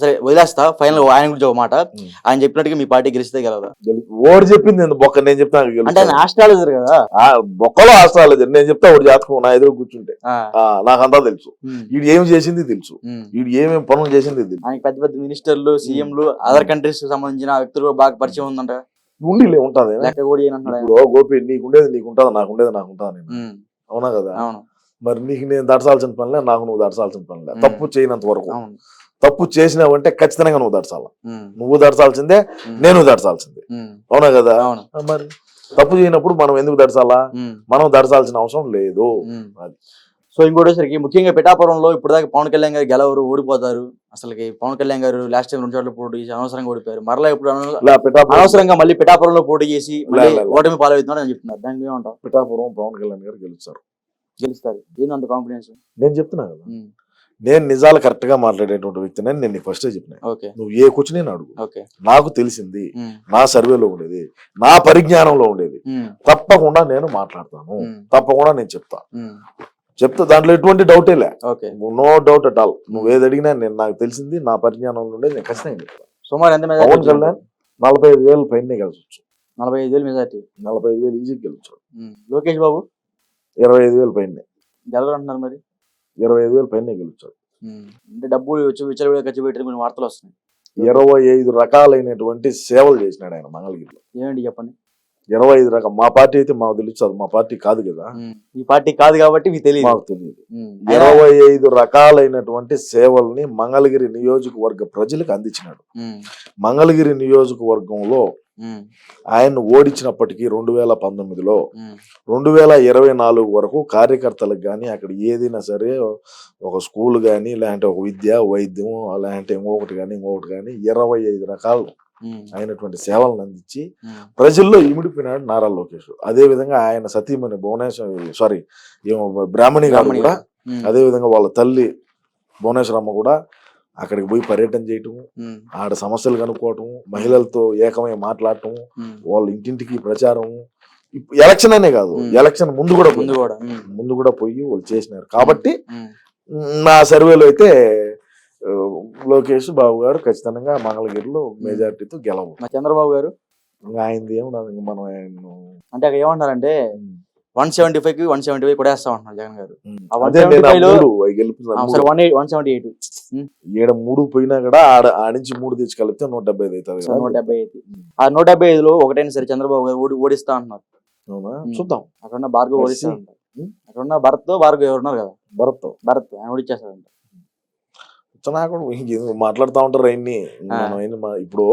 సరే వదిలేస్తా. ఫైనల్ ఆయన గురించి ఒక మాట, ఆయన చెప్పినట్టుగా మీ పార్టీ గెలిస్తే గెలవదా? ఓడి చెప్పింది బొక్క, నేను చెప్తాను అంటే ఆయన ఆస్ట్రాలజర్ కదా, బొక్కలో ఆస్ట్రాలజర్. నేను చెప్తా ఒకటి జాతకం నా ఎదురు కూర్చుంటే నాకంతా తెలుసు. వీడు ఏమి చేసింది తెలుసు, వీడు ఏమేమి పనులు చేసింది తెలుసు. ఆయన పెద్ద పెద్ద మినిస్టర్లు, సీఎంలు, అదర్ కంట్రీస్ కి సంబంధించిన వ్యక్తులు కూడా బాగా పరిచయం ఉందంట. ఉండిలే ఉంటది గోపి, నీకుండేది నీకుంటది, నాకుండేది నాకుంటది. అవునా కదా? మరి నీకు నేను దర్శాల్సిన పనిలే, నాకు నువ్వు దర్శాల్సిన పనిలే. తప్పు చేయనంత వరకు. తప్పు చేసినావంటే ఖచ్చితంగా నువ్వు దర్శాల. నువ్వు దర్శాల్సిందే, నేను దర్శాల్సిందే. అవునా కదా? మరి తప్పు చేయనప్పుడు మనం ఎందుకు దర్శాలా? మనం దర్శాల్సిన అవసరం లేదు. సో ఇంకోటేసరికి ముఖ్యంగా పిఠాపురంలో ఇప్పుడు దాకా పవన్ కళ్యాణ్ గారు గెలవరు, ఓడిపోతారు. అసలుకి పవన్ కళ్యాణ్ గారు లాస్ట్ టైం 2 చోట్ల పోటీ చేసి అనవసరంగా ఓడిపోయారు. మరలా ఇప్పుడు అనవసరంగా మళ్ళీ పిఠాపురంలో పోటీ చేసి ఓటమి పాలవుతున్నారు అని చెప్తున్నారు. దానికి ఏమంటావు? పిఠాపురం పవన్ కళ్యాణ్ గారు గెలుస్తారు. ఏందంత కాన్ఫిడెన్స్? నేను చెప్తున్నా కదా, నేను నిజాలు కరెక్ట్ గా మాట్లాడేటువంటి వ్యక్తిని నేను ఫస్ట్ చెప్పిన. నువ్వు ఏ కూర్చుని నేను అడుగు, నాకు తెలిసింది, నా సర్వేలో ఉండేది, నా పరిజ్ఞానంలో ఉండేది, తప్పకుండా నేను మాట్లాడతాను, తప్పకుండా నేను చెప్తా. దాంట్లో ఎటువంటి డౌటే లే, నో డౌట్ అట్ ఆల్. నువ్వు ఏది అడిగినా నేను నాకు తెలిసింది, నా పరిజ్ఞానంలో ఉండేది నేను ఖచ్చితంగా చెప్తాను. సుమారు ఎంత పవన్ కళ్యాణ్ 45,000 పైన గెలిచొచ్చు. 45,000 మెజార్టీ? 45,000 ఈజీ గెలిచాడు. లోకేష్ బాబు 25,000 పైన గెలవరు అంటున్నారు. మరి 25,000 పైన గెలిచాడు. అంటే డబ్బులు విచ్చలవిడిగా ఖర్చు పెట్టి కొన్ని వార్తలు వస్తున్నాయి. 25 రకాలైనటువంటి సేవలు చేసినాడు ఆయన మంగళగిరిలో. ఏమండి చెప్పండి. 25 రకాల. మా పార్టీ అయితే మాకు తెలుసు, అది మా పార్టీ కాదు కదా, ఈ పార్టీ కాదు కాబట్టి మీకు తెలియదు. మాకు తెలియదు. 25 రకాలైనటువంటి సేవల్ని మంగళగిరి నియోజకవర్గ ప్రజలకు అందించినాడు. మంగళగిరి నియోజకవర్గంలో ఆయన్ను ఓడించినప్పటికీ 2019లో 2024 వరకు కార్యకర్తలకు కానీ అక్కడ ఏదైనా సరే ఒక స్కూల్ కానీ లేదంటే ఒక విద్య వైద్యం లేదంటే ఇంకొకటి కానీ 25 రకాలు అయినటువంటి సేవలను అందించి ప్రజల్లో ఇమిడిపోయినాడు నారా లోకేష్. అదే విధంగా ఆయన సతీమణి భువనేశ్వరి బ్రాహ్మణి గారు కూడా అదే విధంగా వాళ్ళ తల్లి భువనేశ్వరమ్మ కూడా అక్కడికి పోయి పర్యటన చేయటం, ఆడ సమస్యలు కనుక్కోవటం, మహిళలతో ఏకమై మాట్లాడటం, వాళ్ళ ఇంటింటికి ప్రచారం. ఎలక్షన్ అనే కాదు, ఎలక్షన్ ముందు కూడా పోయి వాళ్ళు చేసినారు. కాబట్టి నా సర్వేలో అయితే లోకేష్ బాబు గారు ఖచ్చితంగా మంగళగిరిలో మెజార్టీతో గెలవు. చంద్రబాబు గారు ఆయనది ఏమన్నా మనం అంటే అక్కడ ఏమంటారంటే 175 కి 175 కొడేస్తా ఉంటున్నారు జగన్ గారు. ఈడ 3 పోయినా కూడా ఆడ నుంచి 3 తెచ్చి కలిపితే 175 అవుతుంది. 175 ఆ 175లో ఒకటైనా సరే చంద్రబాబు గారు ఓడిస్తా అంటున్నారు. చూద్దాం. అక్కడ భార్గవ్ ఓడిస్తా ఉంటారు. అక్కడ భరత్ భార్గవ్ ఎవరున్నారు కదా, భరత్ ఆయన ఓడిచ్చేస్తారంట. మాట్లాడుతూ ఉంటారు ఆయన్ని. ఇప్పుడు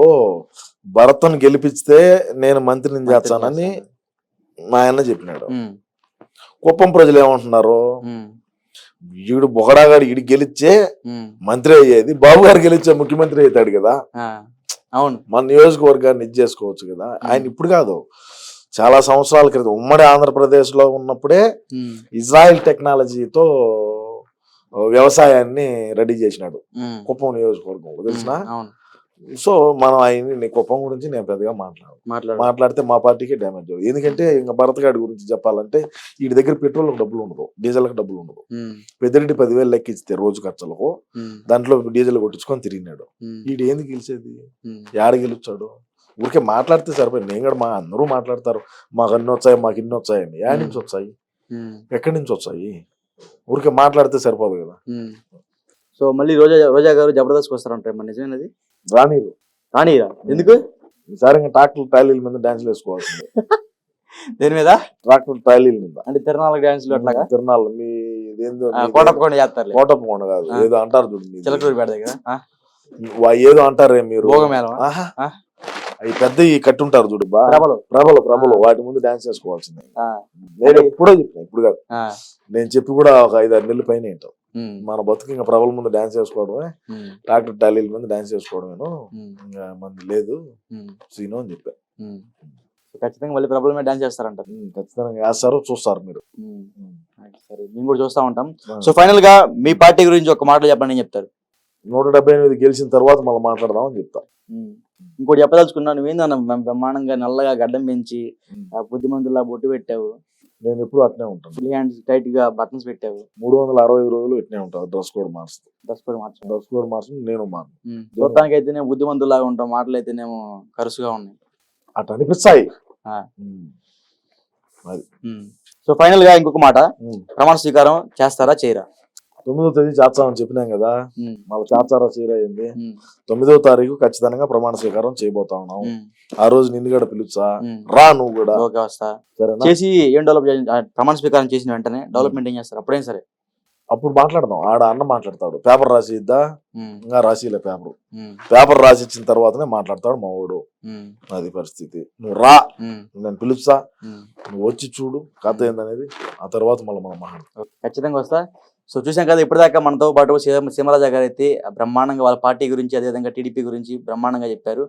భరత్ను గెలిపిస్తే నేను మంత్రిని చేస్తానని మా ఆయన చెప్పినాడు. కుప్పం ప్రజలు ఏమంటున్నారు, ఈడు బొగడాగాడు ఈడు గెలిచే మంత్రి అయ్యేది, బాబు గారు గెలిచే ముఖ్యమంత్రి అవుతాడు కదా, అవును మన నియోజకవర్గాన్ని ఇది చేసుకోవచ్చు కదా. ఆయన ఇప్పుడు కాదు, చాలా సంవత్సరాల క్రితం ఉమ్మడి ఆంధ్రప్రదేశ్ లో ఉన్నప్పుడే ఇజ్రాయెల్ టెక్నాలజీతో వ్యవసాయాన్ని రెడీ చేసినాడు కుప్పం నియోజకవర్గంలో, తెలిసిన. సో మనం ఆయన కుప్పం గురించి నేను పెద్దగా మాట్లాడితే మా పార్టీకే డ్యామేజ్ అవుతుంది. ఎందుకంటే ఇంకా భరత్ గారి గురించి చెప్పాలంటే వీడి దగ్గర పెట్రోల్ డబ్బులు ఉండదు, డీజిల్ కి డబ్బులు ఉండదు. పెద్దరెడ్డి 10,000 లెక్కిస్తే రోజు ఖర్చులకు దాంట్లో డీజిల్ కొట్టించుకొని తిరిగినాడు. వీడు ఏంది గెలిచేది, ఏడ గెలుచాడు? ఊరికే మాట్లాడితే సరిపోయింది. నేను కూడా అందరూ మాట్లాడతారు మాకు అన్ని వచ్చాయి మాకు ఇన్ని వచ్చాయని. ఏడ నుంచి వచ్చాయి, ఎక్కడి నుంచి వచ్చాయి? ఊరికే మాట్లాడితే సరిపోదు కదా. సో మళ్ళీ రోజా గారు జబర్దస్త్ వస్తారంటారు, మరి నిజమేనది? రానిరా ఎందుకు? ఈసారి ట్రాక్టర్ ట్రాలీల మీద డాన్స్ వేసుకోవాల్సింది. దేని మీద? ట్రాక్టర్ ట్రాలీల మీద. అంటే తిరణాల డాన్స్లు అట్లాగా? తిరణాలు మీ కోటప్పకొండ చేస్తారు. కోటప్పకొండ కాదు, ఏదో అంటారు చూడండి, చిలకలూరిపేట దగ్గర ఏదో అంటారే మీరు, భోగమేళం. అవి పెద్ద కట్టుంటారు చూడు, ప్రభలు వాటి ముందు డాన్స్ చేసుకోవాల్సింది. నేను ఎప్పుడో చెప్పిన, ఇప్పుడు కాదు, నేను చెప్పి కూడా ఒక 5-6 నెలల పైన ఏంటో. మన బతుకు ఇంకా ప్రభల ముందు డాన్స్ చేసుకోవడమే, ట్రాక్టర్ టాలీల ముందు డాన్స్ చేసుకోవడమేను, ఇంకా మంది లేదు సీను అని చెప్పా. ఖచ్చితంగా మళ్ళీ ప్రభల మీద డాన్స్ చేస్తారంట. ఖచ్చితంగా వేస్తారు, చూస్తారు మీరు. సరే, మేము కూడా చూస్తా ఉంటాం. సో ఫైనల్ గా మీ పార్టీ గురించి ఒక మాటలు చెప్పండి, ఏం చెప్తారు? 178 గెలిచిన తర్వాత మళ్ళీ మాట్లాడదామని చెప్తా. ఇంకోటి చెప్పదలుచుకున్నా, నువ్వేందన్న బ్రహ్మాండంగా నల్లగా గడ్డం పెంచి బుద్ధిమంతులా బొట్టు పెట్టావు. నేను ఎప్పుడు అట్నే ఉంటాను, ఫుల్ హ్యాండ్స్ టైట్ గా బటన్స్ పెట్టావు. 365 రోజులు ఇట్నే ఉంటావు. డ్రెస్ కోడ్ మార్చు నేను చూడటానికి అయితేనే బుద్ధిమంతులాగా ఉంటాం, మాటలు అయితేనేమో కరుసుగా ఉన్నాయి, అట్లా అనిపిస్తాయి. సో ఫైనల్ గా ఇంకొక మాట, ప్రమాణ స్వీకారం చేస్తారా చేయరా? 9వ తేదీ చేస్తామని చెప్పినాం కదా, మళ్ళీ చేస్తారా చేయరా అయింది. 9వ తారీఖు ఖచ్చితంగా ప్రమాణ స్వీకారం చేయబోతా ఉన్నాం. ఆ రోజు నిన్ను కూడా పిలుచా, రా నువ్వు కూడా. చేసి ఏం డెవలప్ ప్రమాణ స్వీకారం చేసిన వెంటనే డెవలప్మెంట్ ఏం చేస్తారు? అప్పుడేం సరే అప్పుడు మాట్లాడదాం. ఆడ అన్న మాట్లాడతాడు, పేపర్ రాసి ఇద్దా, ఇంకా రాసిలే పేపర్ రాసి ఇచ్చిన తర్వాతనే మాట్లాడతాడు మా వాడు. అది పరిస్థితి. నువ్వు రా, నేను పిలుస్తా, నువ్వు వచ్చి చూడు కథ ఏందనేది, ఆ తర్వాత మళ్ళీ మనం మాట్లాడతాం. ఖచ్చితంగా వస్తా. సో చూసాం కదా, ఇప్పటిదాకా మనతో పాటు సీమరాజా గారు అయితే బ్రహ్మాండంగా వాళ్ళ పార్టీ గురించి, అదేవిధంగా టీడీపీ గురించి బ్రహ్మాండంగా చెప్పారు.